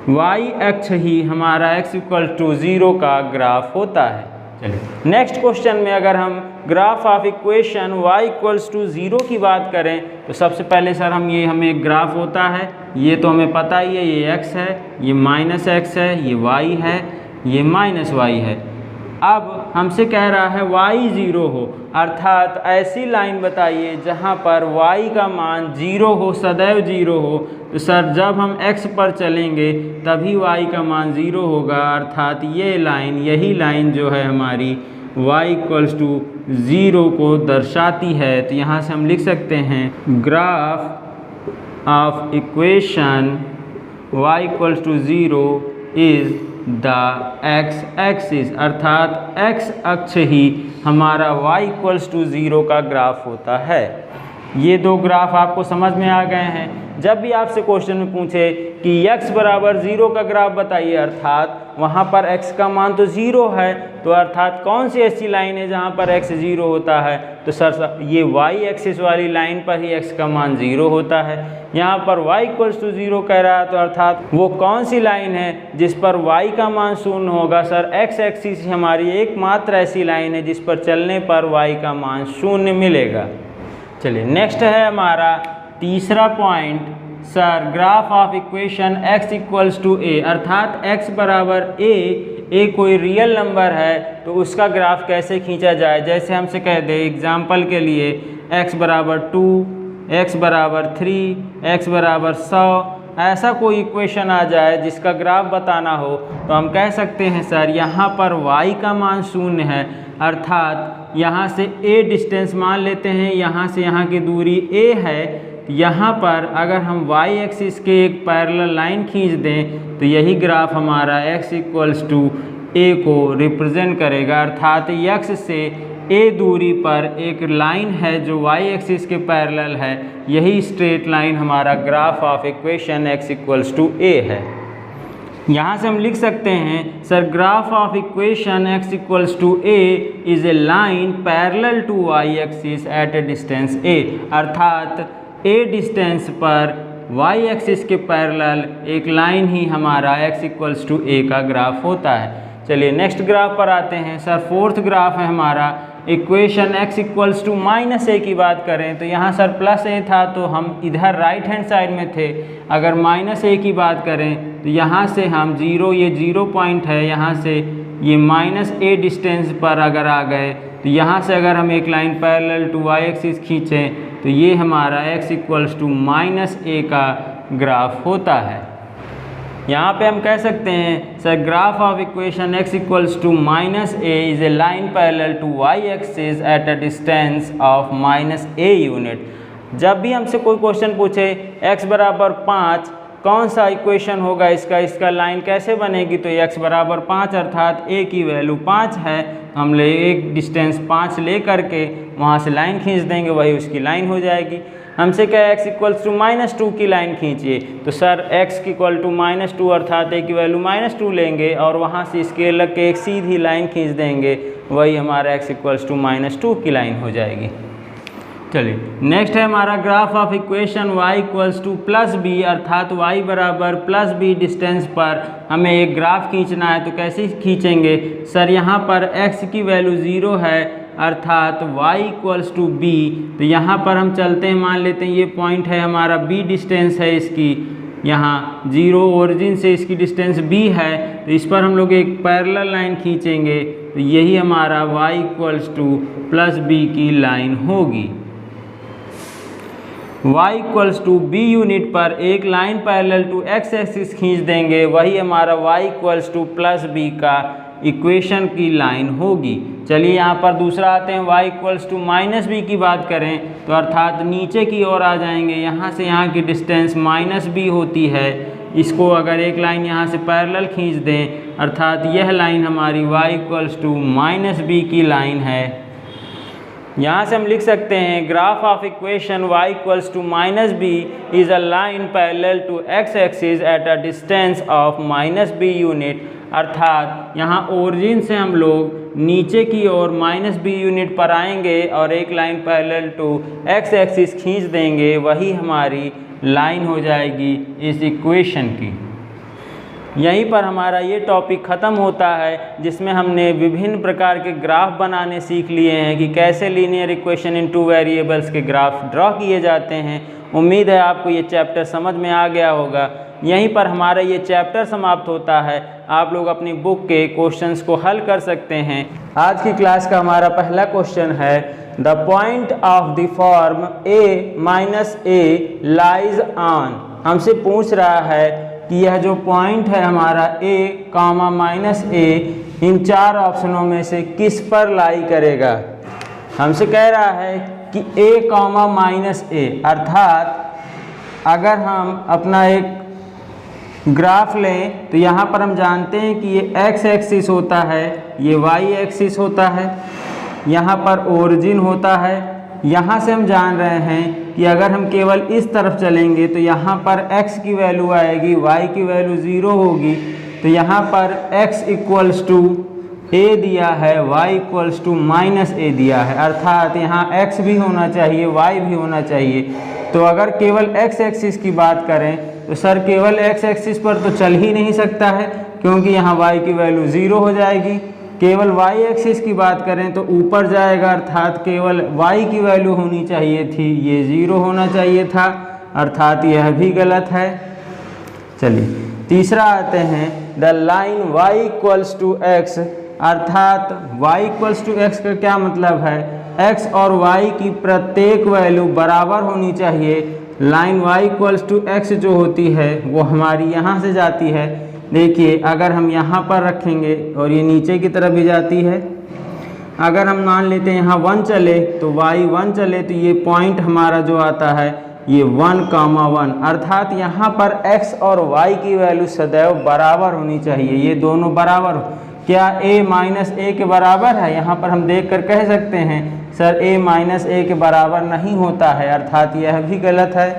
y अक्ष ही हमारा x = 0 का ग्राफ होता है। चलिए नेक्स्ट क्वेश्चन में अगर हम ग्राफ ऑफ इक्वेशन y = 0 की बात करें तो सबसे पहले सर हमें एक ग्राफ होता है, ये तो हमें पता ही है, ये x है, ये -x है, ये y है, ये -y है। अब हमसे कह रहा है y 0 हो, अर्थात ऐसी लाइन बताइए जहाँ पर y का मान 0 हो, सदैव 0 हो। तो सर जब हम x पर चलेंगे तभी y का मान 0 होगा, अर्थात ये लाइन, यही लाइन जो है हमारी y = 0 को दर्शाती है। तो यहाँ से हम लिख सकते हैं graph of equation y = 0 is the x axis, अर्थात x अक्ष ही हमारा y = 0 का ग्राफ होता है। ये दो ग्राफ आपको समझ में आ गए हैं। जब भी आपसे क्वेश्चन में पूछे कि x बराबर 0 का ग्राफ बताइए, अर्थात वहाँ पर x का मान तो 0 है, तो अर्थात कौन सी ऐसी लाइन है जहाँ पर x 0 होता है। तो सर ये y एक्सिस वाली लाइन पर ही x का मान 0 होता है। यहाँ पर y = 0 कह रहा है, तो अर्थात वो कौन सी लाइन है जिस पर y का मान 0 होगा। सर x एक्सिस हमारी एकमात्र ऐसी लाइन है जिस पर चलने पर y का मान 0 मिलेगा। चलिए नेक्स्ट है हमारा तीसरा point, sir graph of equation x = a, अर्थात x बराबर a ए कोई रियल नंबर है तो उसका ग्राफ कैसे खींचा जाए। जैसे हमसे कह दे एग्जाम्पल के लिए x बराबर 2, x बराबर 3, x बराबर 100, ऐसा कोई इक्वेशन आ जाए जिसका ग्राफ बताना हो तो हम कह सकते हैं सर यहाँ पर y का मान 0 है, अर्थात यहाँ से a डिस्टेंस मान लेते हैं, यहाँ से यहाँ की दूरी a है। यहाँ पर अगर हम y एक्सिस के एक पैरेलल लाइन खींच दें तो यही ग्राफ हमारा x इक्वल्स टू a को रिप्रेजेंट करेगा, अर्थात x से a दूरी पर एक लाइन है जो y एक्सिस के पैरेलल है, यही स्ट्रेट लाइन हमारा graph of equation x equals to a है। यहाँ से हम लिख सकते हैं sir graph of equation x equals to a is a line parallel to y axis at a distance a, अर्थात a डिस्टेंस पर y एक्सिस के पैरेलल एक लाइन ही हमारा x इक्वल्स टू a का ग्राफ होता है। चलिए नेक्स्ट ग्राफ पर आते हैं। सर फोर्थ ग्राफ है हमारा equation x equals to -a की बात करें तो यहाँ सर +a था तो हम इधर राइट हैंड साइड में थे। अगर -a की बात करें तो यहाँ से हम 0, ये 0 पॉइंट है, यहाँ से ये -a डिस्टेंस पर अगर आ गए तो यहाँ से अगर हम एक line parallel to y axis खींचें तो ये हमारा x इक्वल्स टू -a का ग्राफ होता है। यहाँ पे हम कह सकते हैं sir graph of equation x equals to -a is a line parallel to y axis at a distance of -a unit. जब भी हमसे कोई क्वेश्चन पूछे x बराबर 5 कौन सा इक्वेशन होगा इसका लाइन कैसे बनेगी, तो x बराबर 5 अर्थात a की वैल्यू 5 है, हम ले एक डिस्टेंस 5 ले करके वहाँ से लाइन खींच देंगे, वही उसकी लाइन हो जाएगी। हमसे क्या x इक्वल्स टू -2 की लाइन खींचिए तो सर x इक्वल टू -2 अर्थात a की वैल्यू -2 लेंगे और वहाँ से स्केल लग के एक सीधी लाइन खींच देंगे, वही हमारा x इक्वल्स टू -2 की लाइन हो जाएगी। चलिए नेक्स्ट है हमारा graph of equation y equals to +b अर्थात y बराबर +b डिस्टेंस पर हमें एक ग्राफ खींचना है तो कैसे खींचेंगे। सर यहाँ पर x की वैल्यू 0 है अर्थात y इक्वल्स टू b, तो यहाँ पर हम चलते हैं, मान लेते हैं ये पॉइंट है हमारा b डिस्टेंस है इसकी, यहाँ 0 ओरिजिन से इसकी डिस्टेंस b है तो इस पर हम लोग एक पैरेलल लाइन खींचेंगे तो यही हमारा y इक्वल्स टू +b की लाइन होगी। y equals to b unit पर एक line parallel to x axis खींच देंगे, वही हमारा y इक्वल्स टू +b का इक्वेशन की लाइन होगी। चलिए यहाँ पर दूसरा आते हैं, y इक्वल्स टू -b की बात करें तो अर्थात नीचे की ओर आ जाएंगे, यहाँ से यहाँ की डिस्टेंस -b होती है, इसको अगर एक लाइन यहाँ से पैरेलल खींच दें अर्थात यह लाइन हमारी y इक्वल्स टू -b की लाइन है। यहाँ से हम लिख सकते हैं graph of equation y equals to -b is a line parallel to x axis at a distance of -b unit, अर्थात यहाँ ओरिजिन से हम लोग नीचे की ओर -b यूनिट पर आएंगे और एक line parallel to x axis खींच देंगे, वही हमारी लाइन हो जाएगी इस इक्वेशन की। यहीं पर हमारा ये टॉपिक ख़त्म होता है जिसमें हमने विभिन्न प्रकार के ग्राफ बनाने सीख लिए हैं कि कैसे लीनियर इक्वेशन इन 2 वेरिएबल्स के ग्राफ ड्रॉ किए जाते हैं। उम्मीद है आपको ये चैप्टर समझ में आ गया होगा। यहीं पर हमारा ये चैप्टर समाप्त होता है। आप लोग अपनी बुक के क्वेश्चंस को हल कर सकते हैं। आज की क्लास का हमारा पहला क्वेश्चन है the point of the form a lies on. हमसे पूछ रहा है कि यह जो पॉइंट है हमारा a, -a इन 4 ऑप्शनों में से किस पर लाई करेगा। हमसे कह रहा है कि a, -a अर्थात अगर हम अपना एक ग्राफ लें तो यहाँ पर हम जानते हैं कि ये x एक्सिस होता है, ये y एक्सिस होता है, यहाँ पर ओरिजिन होता है। यहाँ से हम जान रहे हैं कि अगर हम केवल इस तरफ चलेंगे तो यहाँ पर x की वैल्यू आएगी, y की वैल्यू 0 होगी, तो यहाँ पर x इक्वल्स टू a दिया है, y इक्वल्स टू -a दिया है, अर्थात यहाँ x भी होना चाहिए y भी होना चाहिए। तो अगर केवल x एक्सिस की बात करें तो सर केवल x एक्सिस पर तो चल ही नहीं सकता है क्योंकि यहाँ y की वैल्यू 0 हो जाएगी। केवल y एक्सिस की बात करें तो ऊपर जाएगा, अर्थात केवल y की वैल्यू होनी चाहिए थी, ये 0 होना चाहिए था, अर्थात यह भी गलत है। चलिए तीसरा आते हैं the line y equals to x, अर्थात y इक्वल्स टू x का क्या मतलब है, x और y की प्रत्येक वैल्यू बराबर होनी चाहिए। Line y equals to x जो होती है वो हमारी यहाँ से जाती है, देखिए अगर हम यहाँ पर रखेंगे और ये नीचे की तरफ भी जाती है, अगर हम मान लेते हैं यहाँ 1 चले तो y 1 चले तो ये पॉइंट हमारा जो आता है ये 1,1, अर्थात यहाँ पर x और y की वैल्यू सदैव बराबर होनी चाहिए, ये दोनों बराबर हो। क्या a माइनस ए के बराबर है, यहाँ पर हम देख कर कह सकते हैं सर a माइनस ए के बराबर नहीं होता है, अर्थात यह भी गलत है।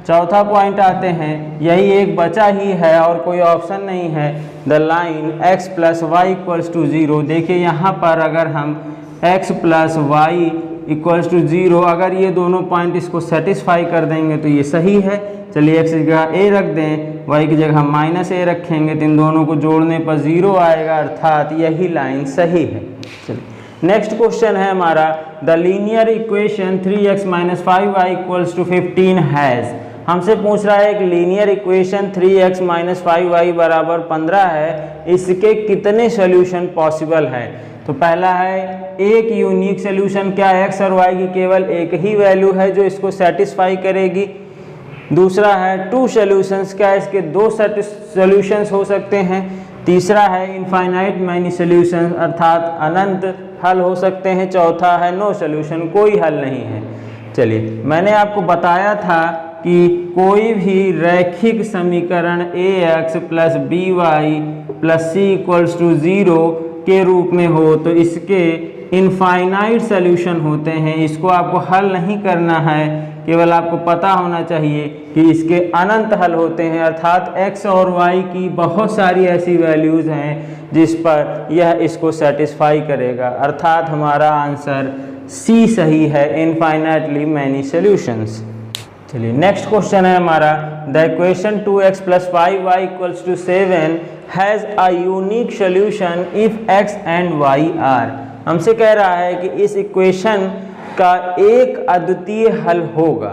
चौथा पॉइंट आते हैं, यही एक बचा ही है और कोई ऑप्शन नहीं है, the line x plus Y equals to 0। देखिए यहाँ पर अगर हम x plus Y equals to 0, अगर ये दोनों पॉइंट इसको सेटिस्फाई कर देंगे तो ये सही है। चलिए x की जगह a रख दें, y की जगह हम माइनस a रखेंगे तो इन दोनों को जोड़ने पर 0 आएगा, अर्थात यही लाइन सही है। चलिए नेक्स्ट क्वेश्चन है हमारा, the linear equation 3x minus 5y equals to 15 has. हमसे पूछ रहा है एक linear equation 3x minus 5y बराबर 15 है, इसके कितने सॉल्यूशन पॉसिबल हैं। तो पहला है एक यूनिक सॉल्यूशन, क्या x और y की केवल एक ही वैल्यू है जो इसको सेटिस्फाई करेगी। दूसरा है टू सॉल्यूशंस, क्या इसके दो सॉल्यूशंस हो सकते हैं। तीसरा है इनफाइनाइट मैनी सॉल्यूशंस, अर्थात अनंत हल हो सकते हैं। चौथा है नो सॉल्यूशन, कोई हल नहीं है। चलिए मैंने आपको बताया था कि कोई भी रैखिक समीकरण ax plus by plus c equals to 0 के रूप में हो तो इसके इनफाइनाइट सॉल्यूशन होते हैं। इसको आपको हल नहीं करना है, केवल आपको पता होना चाहिए कि इसके अनंत हल होते हैं, अर्थात x और y की बहुत सारी ऐसी वैल्यूज़ हैं जिस पर यह इसको सेटिस्फाई करेगा, अर्थात हमारा आंसर C सही है, इनफाइनाइटली मैनी सॉल्यूशंस। चलिए नेक्स्ट क्वेश्चन है हमारा, the equation 2x plus 5y equals to 7 has a unique solution if x and y are. हमसे कह रहा है कि इस इक्वेशन का एक अद्वितीय हल होगा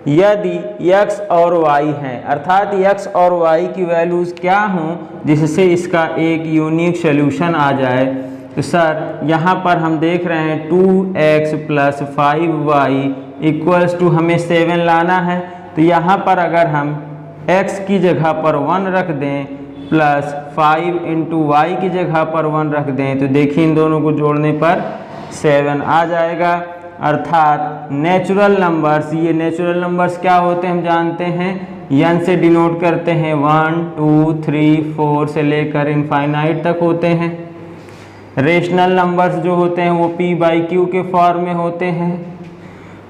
यदि x और y हैं, अर्थात x और y की वैल्यूज़ क्या हों जिससे इसका एक यूनिक सॉल्यूशन आ जाए। तो सर यहाँ पर हम देख रहे हैं 2x plus 5y equals to हमें 7 लाना है, तो यहाँ पर अगर हम x की जगह पर 1 रख दें प्लस 5 इंटू वाई की जगह पर 1 रख दें तो देखिए इन दोनों को जोड़ने पर 7 आ जाएगा, अर्थात नेचुरल नंबर्स, ये नेचुरल नंबर्स क्या होते हैं हम जानते हैं, n से डिनोट करते हैं, 1 2 3 4 से लेकर इनफाइनाइट तक होते हैं। रेशनल नंबर्स जो होते हैं वो p बाई क्यू के फॉर्म में होते हैं।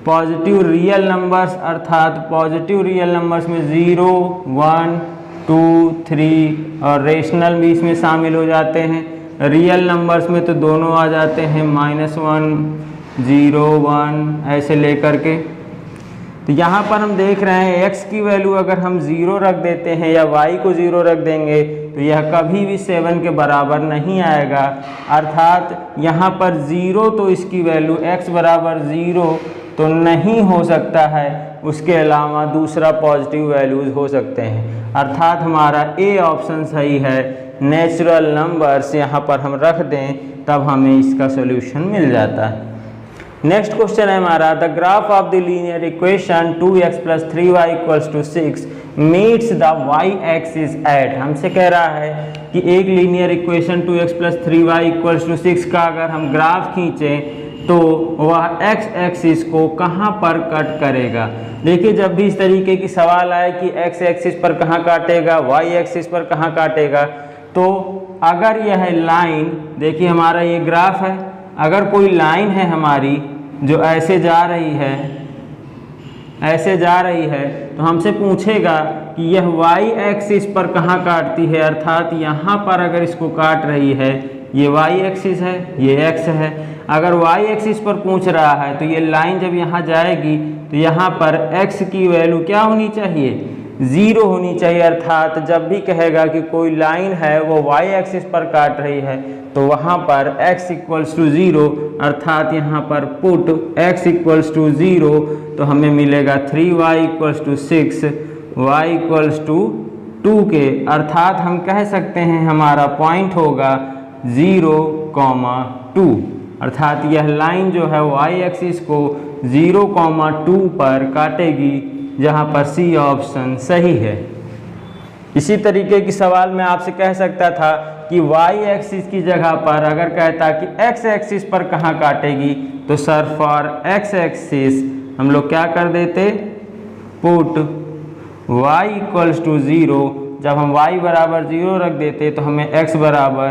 पॉजिटिव रियल नंबर्स, अर्थात पॉजिटिव रियल नंबर्स में 0 1 2 3 और रेशनल भी इसमें शामिल हो जाते हैं। रियल नंबर्स में तो दोनों आ जाते हैं, -1 0 1 ऐसे लेकर के। तो यहाँ पर हम देख रहे हैं x की वैल्यू अगर हम 0 रख देते हैं या y को 0 रख देंगे तो यह कभी भी 7 के बराबर नहीं आएगा, अर्थात यहाँ पर 0 तो इसकी वैल्यू x बराबर 0 तो नहीं हो सकता है, उसके अलावा दूसरा पॉजिटिव वैल्यूज़ हो सकते हैं, अर्थात हमारा ए ऑप्शन सही है। नेचुरल नंबर्स यहाँ पर हम रख दें तब हमें इसका सॉल्यूशन मिल जाता है। नेक्स्ट क्वेश्चन है हमारा, the graph of the linear equation 2x plus 3y equals to 6 meets the y axis at. हमसे कह रहा है कि एक linear equation 2x plus 3y equals to 6 का अगर हम ग्राफ खींचें तो वह x एक्सिस को कहाँ पर कट करेगा। देखिए जब भी इस तरीके की सवाल आए कि x एक्सिस पर कहाँ काटेगा, y एक्सिस पर कहाँ काटेगा, तो अगर यह लाइन, देखिए हमारा ये ग्राफ है, अगर कोई लाइन है हमारी जो ऐसे जा रही है तो हमसे पूछेगा कि यह y एक्सिस पर कहाँ काटती है, अर्थात यहाँ पर अगर इसको काट रही है, ये y एक्सिस है, ये x है। अगर y एक्सिस पर पूछ रहा है तो ये लाइन जब यहाँ जाएगी तो यहाँ पर x की वैल्यू क्या होनी चाहिए, 0 होनी चाहिए, अर्थात जब भी कहेगा कि कोई लाइन है वो y एक्सिस पर काट रही है तो वहाँ पर x इक्वल्स टू 0, अर्थात यहाँ पर पुट x इक्वल्स टू 0 तो हमें मिलेगा 3y equals to 6, y equals to 2 के, अर्थात हम कह सकते हैं हमारा पॉइंट होगा 0,2, अर्थात यह लाइन जो है y एक्सिस को 0,2 पर काटेगी, जहां पर सी ऑप्शन सही है। इसी तरीके की सवाल मैं आपसे कह सकता था कि y एक्सिस की जगह पर अगर कहता कि x एक्सिस पर कहाँ काटेगी, तो सर फॉर x एक्सिस हम लोग क्या कर देते, पुट y इक्वल्स टू 0। जब हम y बराबर 0 रख देते तो हमें x बराबर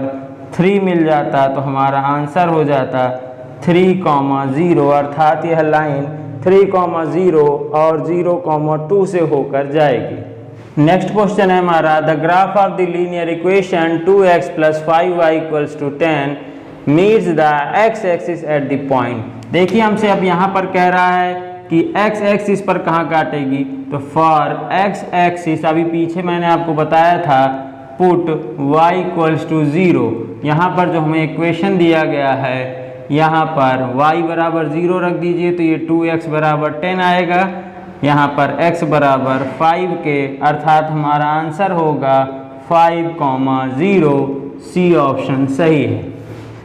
3 मिल जाता, तो हमारा आंसर हो जाता 3,0, अर्थात यह लाइन 3,0 और 0,2 से होकर जाएगी। नेक्स्ट क्वेश्चन है हमारा, the graph of the linear equation 2x + 5y = 10 meets the x axis at the point. देखिए हमसे अब यहाँ पर कह रहा है कि x एक्सिस पर कहाँ काटेगी, तो फॉर x एक्सिस अभी पीछे मैंने आपको बताया था पुट y = 0। यहाँ पर जो हमें इक्वेशन दिया गया है, यहाँ पर y बराबर 0 रख दीजिए तो ये 2x बराबर 10 आएगा, यहाँ पर x बराबर 5 के, अर्थात हमारा आंसर होगा 5,0, सी ऑप्शन सही है।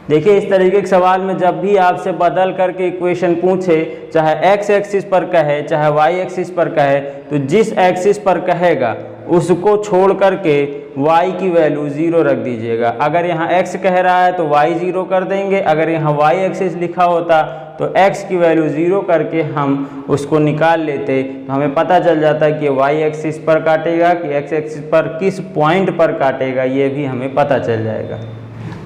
देखिए इस तरीके के सवाल में जब भी आपसे बदल करके इक्वेशन पूछे, चाहे x एक्सिस पर कहे चाहे y एक्सिस पर कहे, तो जिस एक्सिस पर कहेगा उसको छोड़ करके y की वैल्यू 0 रख दीजिएगा। अगर यहाँ x कह रहा है तो y 0 कर देंगे, अगर यहाँ y एक्सिस लिखा होता तो x की वैल्यू 0 करके हम उसको निकाल लेते, तो हमें पता चल जाता है कि y एक्सिस पर काटेगा कि x एक्सिस पर किस पॉइंट पर काटेगा, ये भी हमें पता चल जाएगा।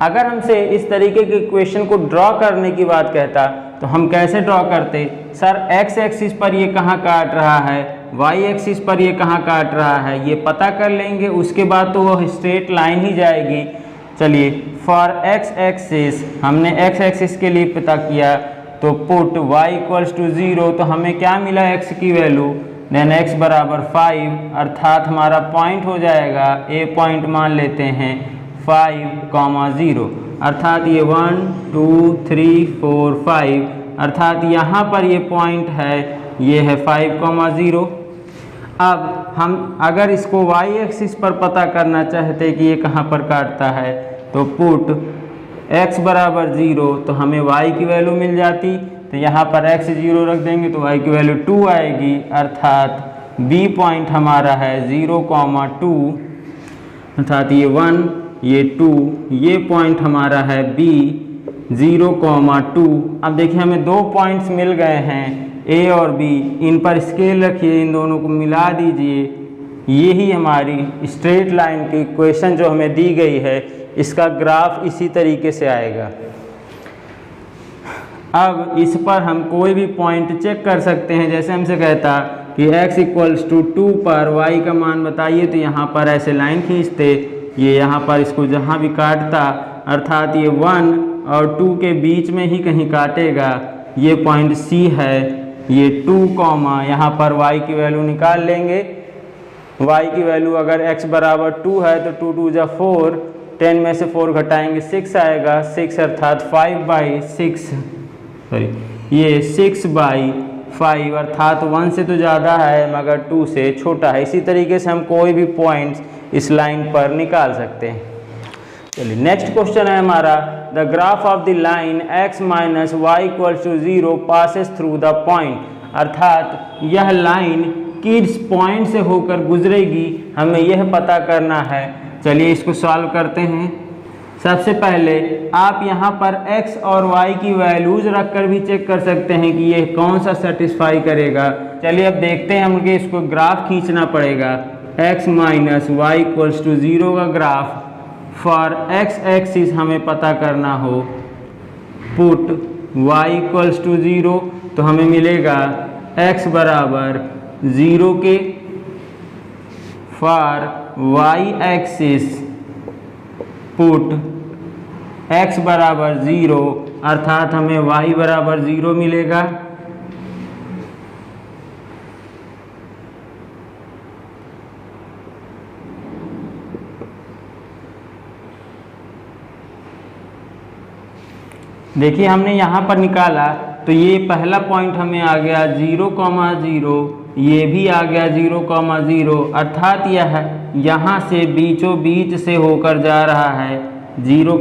अगर हमसे इस तरीके के इक्वेशन को ड्रॉ करने की बात कहता तो हम कैसे ड्रॉ करते, सर x एक्सिस पर ये कहाँ काट रहा है, y एक्सिस पर ये कहाँ काट रहा है, ये पता कर लेंगे, उसके बाद तो वो स्ट्रेट लाइन ही जाएगी। चलिए फॉर x एक्सिस हमने x एक्सिस के लिए पता किया, तो पुट y = 0, तो हमें क्या मिला x की वैल्यू, देन x बराबर 5, अर्थात हमारा पॉइंट हो जाएगा, a पॉइंट मान लेते हैं 5,0, अर्थात ये 1 2 3 4 5, अर्थात यहाँ पर ये पॉइंट है, ये है 5,0। अब हम अगर इसको y एक्सिस पर पता करना चाहते कि ये कहाँ पर काटता है, तो पुट x बराबर 0, तो हमें y की वैल्यू मिल जाती, तो यहाँ पर x 0 रख देंगे तो y की वैल्यू 2 आएगी, अर्थात b पॉइंट हमारा है 0,2, अर्थात ये 1 ये 2, ये पॉइंट हमारा है b 0,2। अब देखिए हमें दो पॉइंट्स मिल गए हैं a और b, इन पर स्केल रखिए, इन दोनों को मिला दीजिए, ये ही हमारी स्ट्रेट लाइन की इक्वेशन जो हमें दी गई है, इसका ग्राफ इसी तरीके से आएगा। अब इस पर हम कोई भी पॉइंट चेक कर सकते हैं, जैसे हमसे कहता कि x = 2 पर y का मान बताइए, तो यहाँ पर ऐसे लाइन खींचते, ये यहाँ पर इसको जहाँ भी काटता, अर्थात ये 1 और 2 के बीच में ही कहीं काटेगा, ये पॉइंट C है, ये 2, यहाँ पर y की वैल्यू निकाल लेंगे, y की वैल्यू अगर x बराबर 2 है तो 2 2 जा 4, 10 में से 4 घटाएंगे 6 आएगा, 6 अर्थात 5/6, सॉरी ये 6/5, अर्थात 1 से तो ज़्यादा है मगर 2 से छोटा है। इसी तरीके से हम कोई भी पॉइंट्स इस लाइन पर निकाल सकते हैं। चलिए नेक्स्ट क्वेश्चन है हमारा, the graph of the line x - y = 0 passes through the point, अर्थात यह लाइन किस पॉइंट से होकर गुजरेगी, हमें यह पता करना है। चलिए इसको सॉल्व करते हैं। सबसे पहले आप यहाँ पर x और y की वैल्यूज रखकर भी चेक कर सकते हैं कि ये कौन सा सेटिस्फाई करेगा। चलिए अब देखते हैं, हम इसको ग्राफ खींचना पड़ेगा। x - y = 0 का ग्राफ फॉर x एक्सिस हमें पता करना हो, पुट y = 0, तो हमें मिलेगा x बराबर 0 के, for y axis put x बराबर 0, अर्थात हमें y बराबर 0 मिलेगा। देखिए हमने यहाँ पर निकाला तो ये पहला पॉइंट हमें आ गया 0,0, ये भी आ गया 0,0, अर्थात यह यहाँ से बीचों बीच से होकर जा रहा है 0,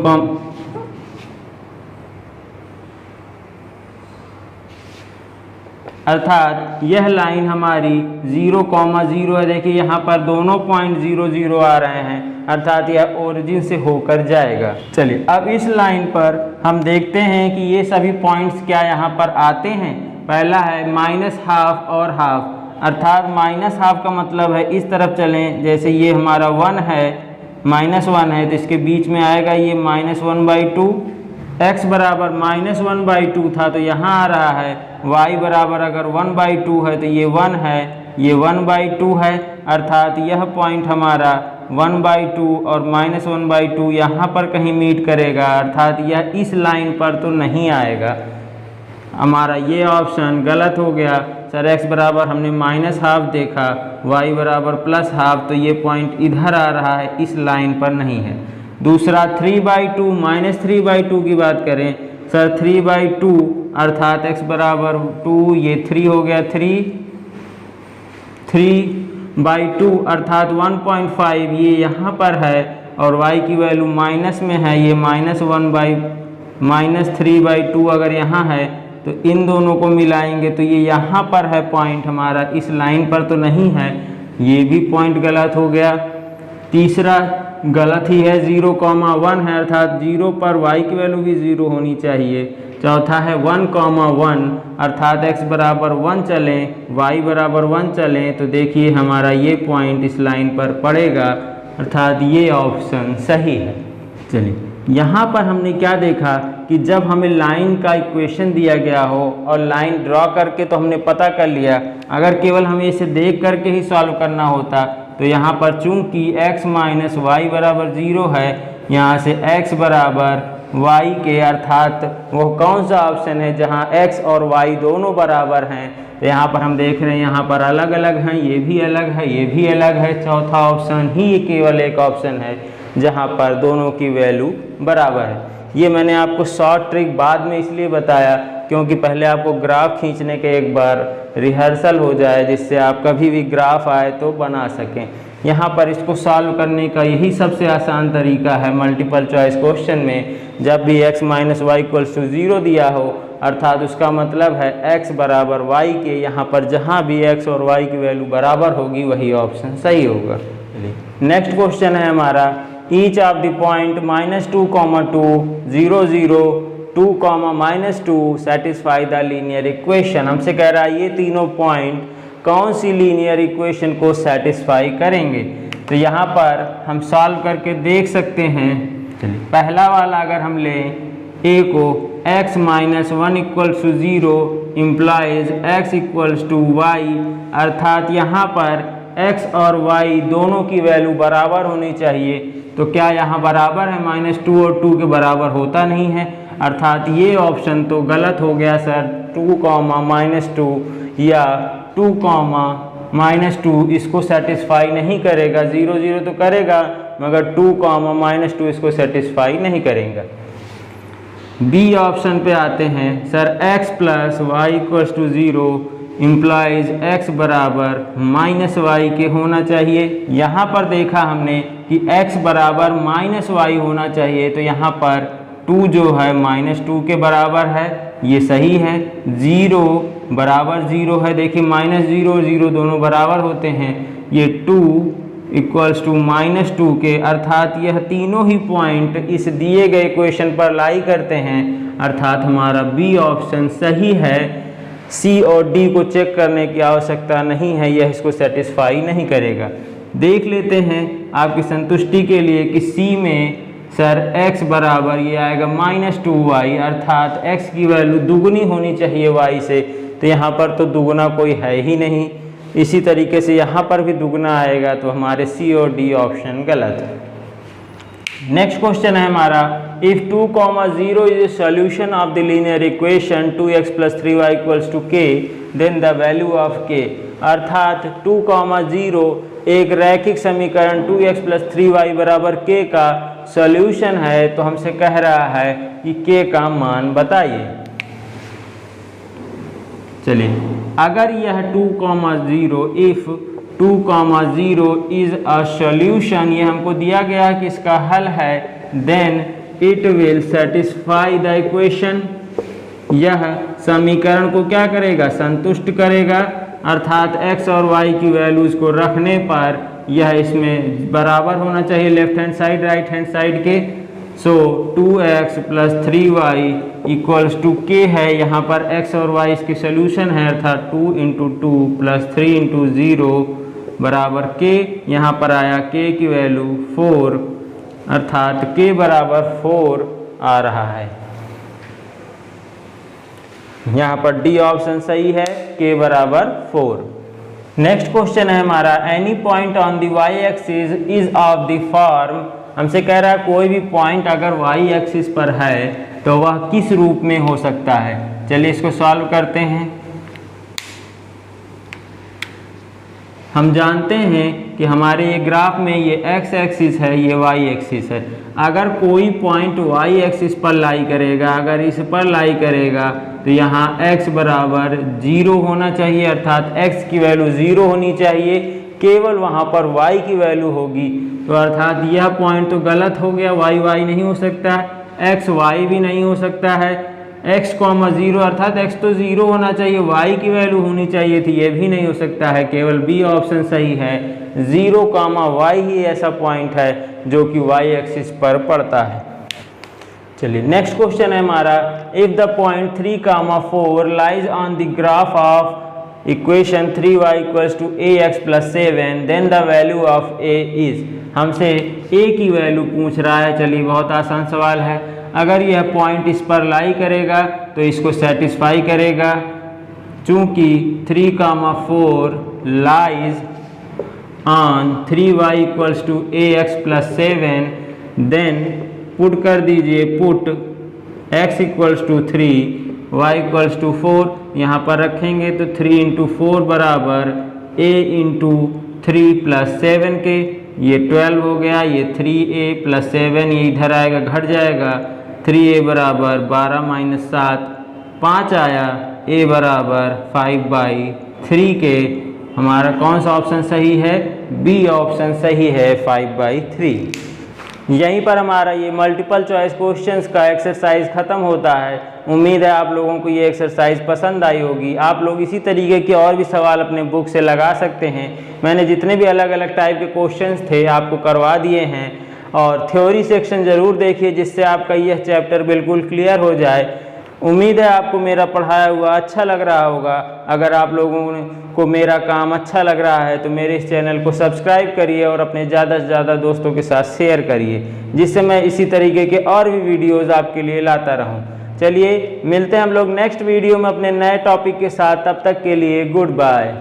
अर्थात यह लाइन हमारी 0,0 है। देखिए यहाँ पर दोनों पॉइंट 0, 0 आ रहे हैं, अर्थात यह ओरिजिन से होकर जाएगा। चलिए अब इस लाइन पर हम देखते हैं कि ये सभी पॉइंट्स क्या यहाँ पर आते हैं। पहला है -½ और ½ अर्थात -½ का मतलब है इस तरफ चलें, जैसे ये हमारा 1 है, -1 है तो इसके बीच में आएगा ये -1/2। x बराबर -1/2 था तो यहाँ आ रहा है, y बराबर अगर 1/2 है तो ये 1 है, ये 1/2 है, अर्थात यह पॉइंट हमारा 1/2 और -1/2 यहाँ पर कहीं मीट करेगा, अर्थात यह इस लाइन पर तो नहीं आएगा। हमारा ये ऑप्शन गलत हो गया। सर x बराबर हमने -½ देखा, y बराबर +½ तो ये पॉइंट इधर आ रहा है, इस लाइन पर नहीं है। दूसरा 3/2 -3/2 की बात करें, सर 3/2 अर्थात x बराबर 2, ये 3 हो गया, 3/2 अर्थात 1.5 ये यहाँ पर है और y की वैल्यू माइनस में है, ये -3/2 अगर यहाँ है तो इन दोनों को मिलाएंगे तो ये यहाँ पर है पॉइंट हमारा, इस लाइन पर तो नहीं है, ये भी पॉइंट गलत हो गया। तीसरा गलत ही है, 0,1 है, अर्थात 0 पर y की वैल्यू भी 0 होनी चाहिए। चौथा है 1,1 अर्थात x बराबर 1 चलें, y बराबर 1 चलें तो देखिए हमारा ये पॉइंट इस लाइन पर पड़ेगा, अर्थात ये ऑप्शन सही है। चलिए यहाँ पर हमने क्या देखा कि जब हमें लाइन का इक्वेशन दिया गया हो और लाइन ड्रॉ करके तो हमने पता कर लिया, अगर केवल हमें इसे देख करके ही सॉल्व करना होता तो यहाँ पर चूंकि x - y बराबर 0 है, यहाँ से x बराबर y के अर्थात वो कौन सा ऑप्शन है जहाँ x और y दोनों बराबर हैं, तो यहाँ पर हम देख रहे हैं यहाँ पर अलग अलग हैं, ये भी अलग है, ये भी अलग है। चौथा ऑप्शन ही केवल एक ऑप्शन है जहाँ पर दोनों की वैल्यू बराबर है। ये मैंने आपको शॉर्ट ट्रिक बाद में इसलिए बताया क्योंकि पहले आपको ग्राफ खींचने के एक बार रिहर्सल हो जाए, जिससे आप कभी भी ग्राफ आए तो बना सकें। यहाँ पर इसको सॉल्व करने का यही सबसे आसान तरीका है मल्टीपल चॉइस क्वेश्चन में, जब भी x - y = 0 दिया हो अर्थात उसका मतलब है x बराबर y के, यहाँ पर जहाँ भी x और y की वैल्यू बराबर होगी वही ऑप्शन सही होगा। नेक्स्ट क्वेश्चन है हमारा, each of the point -2,2, 0, 0, 2, -2 satisfy the linear equation. हमसे कह रहा है ये तीनों पॉइंट कौन सी लीनियर इक्वेशन को सेटिस्फाई करेंगे, तो यहाँ पर हम सॉल्व करके देख सकते हैं। चलिए पहला वाला अगर हम लें a को x - 1 = 0 इम्प्लाइज x = y, अर्थात यहाँ पर x और y दोनों की वैल्यू बराबर होनी चाहिए, तो क्या यहाँ बराबर है, -2 और 2 के बराबर होता नहीं है, अर्थात ये ऑप्शन तो गलत हो गया सर। 2, -2 या 2, -2 इसको सेटिस्फाई नहीं करेगा, 0, 0 तो करेगा मगर 2, -2 इसको सेटिस्फाई नहीं करेगा। बी ऑप्शन पे आते हैं, sir x + y = 0 implies x बराबर -y के होना चाहिए। यहाँ पर देखा हमने कि x बराबर -y होना चाहिए, तो यहाँ पर 2 जो है -2 के बराबर है, ये सही है। 0 बराबर 0 है, देखिए -0 और 0 दोनों बराबर होते हैं, ये 2 = -2 के, अर्थात यह तीनों ही पॉइंट इस दिए गए इक्वेशन पर लाई करते हैं, अर्थात हमारा बी ऑप्शन सही है। सी और डी को चेक करने की आवश्यकता नहीं है, यह इसको सेटिस्फाई नहीं करेगा। देख लेते हैं आपकी संतुष्टि के लिए कि सी में सर x बराबर ये आएगा -2y, अर्थात x की वैल्यू दुगनी होनी चाहिए y से, तो यहाँ पर तो दुगना कोई है ही नहीं। इसी तरीके से यहाँ पर भी दुगना आएगा, तो हमारे सी और डी ऑप्शन गलत है। नेक्स्ट क्वेश्चन है हमारा, if 2, 0 is a solution of the linear equation 2x + 3y = k, then the value of k, अर्थात 2, 0 एक रैखिक समीकरण 2x + 3y = k का सॉल्यूशन है, तो हमसे कह रहा है कि k का मान बताइए। चलिए, अगर यह 2,0 इफ़ 2,0 इज़ अ सॉल्यूशन, ये हमको दिया गया कि इसका हल है, then it will satisfy the equation, यह समीकरण को क्या करेगा, संतुष्ट करेगा, अर्थात x और y की वैल्यूज़ को रखने पर यह इसमें बराबर होना चाहिए left hand side right hand side के। So 2x plus 3y equals to k है, यहाँ पर x और y इसके सोल्यूशन है, अर्थात 2 × 2 प्लस 3 × 0 बराबर k, यहाँ पर आया k की वैल्यू 4, अर्थात k बराबर 4 आ रहा है। यहाँ पर डी ऑप्शन सही है, k बराबर 4। नेक्स्ट क्वेश्चन है हमारा, any point on the y axis is of the form, हमसे कह रहा है कोई भी पॉइंट अगर y एक्सिस पर है तो वह किस रूप में हो सकता है। चलिए इसको सॉल्व करते हैं। हम जानते हैं कि हमारे ये ग्राफ में ये x एक्सिस है, ये y एक्सिस है। अगर कोई पॉइंट y एक्सिस पर लाई करेगा, अगर इस पर लाई करेगा तो यहाँ x बराबर 0 होना चाहिए, अर्थात x की वैल्यू 0 होनी चाहिए, केवल वहाँ पर y की वैल्यू होगी। तो अर्थात यह पॉइंट तो गलत हो गया, y नहीं हो सकता, x y भी नहीं हो सकता है, x, 0 अर्थात x तो 0 होना चाहिए, y की वैल्यू होनी चाहिए थी, ये भी नहीं हो सकता है, केवल बी ऑप्शन सही है, 0, y ही ऐसा पॉइंट है जो कि y एक्सिस पर पड़ता है। चलिए नेक्स्ट क्वेश्चन है हमारा, if the point 3, 4 lies on the graph of equation 3y = ax + 7 then the value of a is, हमसे a की वैल्यू पूछ रहा है। चलिए बहुत आसान सवाल है, अगर यह पॉइंट इस पर लाई करेगा तो इसको सेटिस्फाई करेगा, चूँकि 3, 4 lies on 3y = ax + 7 then put कर दीजिए, पुट x = 3 y = 4, यहाँ पर रखेंगे तो 3 × 4 बराबर a × 3 + 7 के, ये 12 हो गया, ये 3a + 7 ये इधर आएगा घट जाएगा, 3a बराबर 12 - 7 5 आया, a बराबर 5/3 के। हमारा कौन सा ऑप्शन सही है, बी ऑप्शन सही है 5/3। यहीं पर हमारा ये मल्टीपल चॉइस क्वेश्चंस का एक्सरसाइज ख़त्म होता है। उम्मीद है आप लोगों को ये एक्सरसाइज पसंद आई होगी। आप लोग इसी तरीके के और भी सवाल अपने बुक से लगा सकते हैं। मैंने जितने भी अलग अलग टाइप के क्वेश्चंस थे आपको करवा दिए हैं, और थ्योरी सेक्शन ज़रूर देखिए जिससे आपका यह चैप्टर बिल्कुल क्लियर हो जाए। उम्मीद है आपको मेरा पढ़ाया हुआ अच्छा लग रहा होगा। अगर आप लोगों को मेरा काम अच्छा लग रहा है तो मेरे इस चैनल को सब्सक्राइब करिए और अपने ज़्यादा से ज़्यादा दोस्तों के साथ शेयर करिए, जिससे मैं इसी तरीके के और भी वीडियोज़ आपके लिए लाता रहूं। चलिए मिलते हैं हम लोग नेक्स्ट वीडियो में अपने नए टॉपिक के साथ, तब तक के लिए गुड बाय।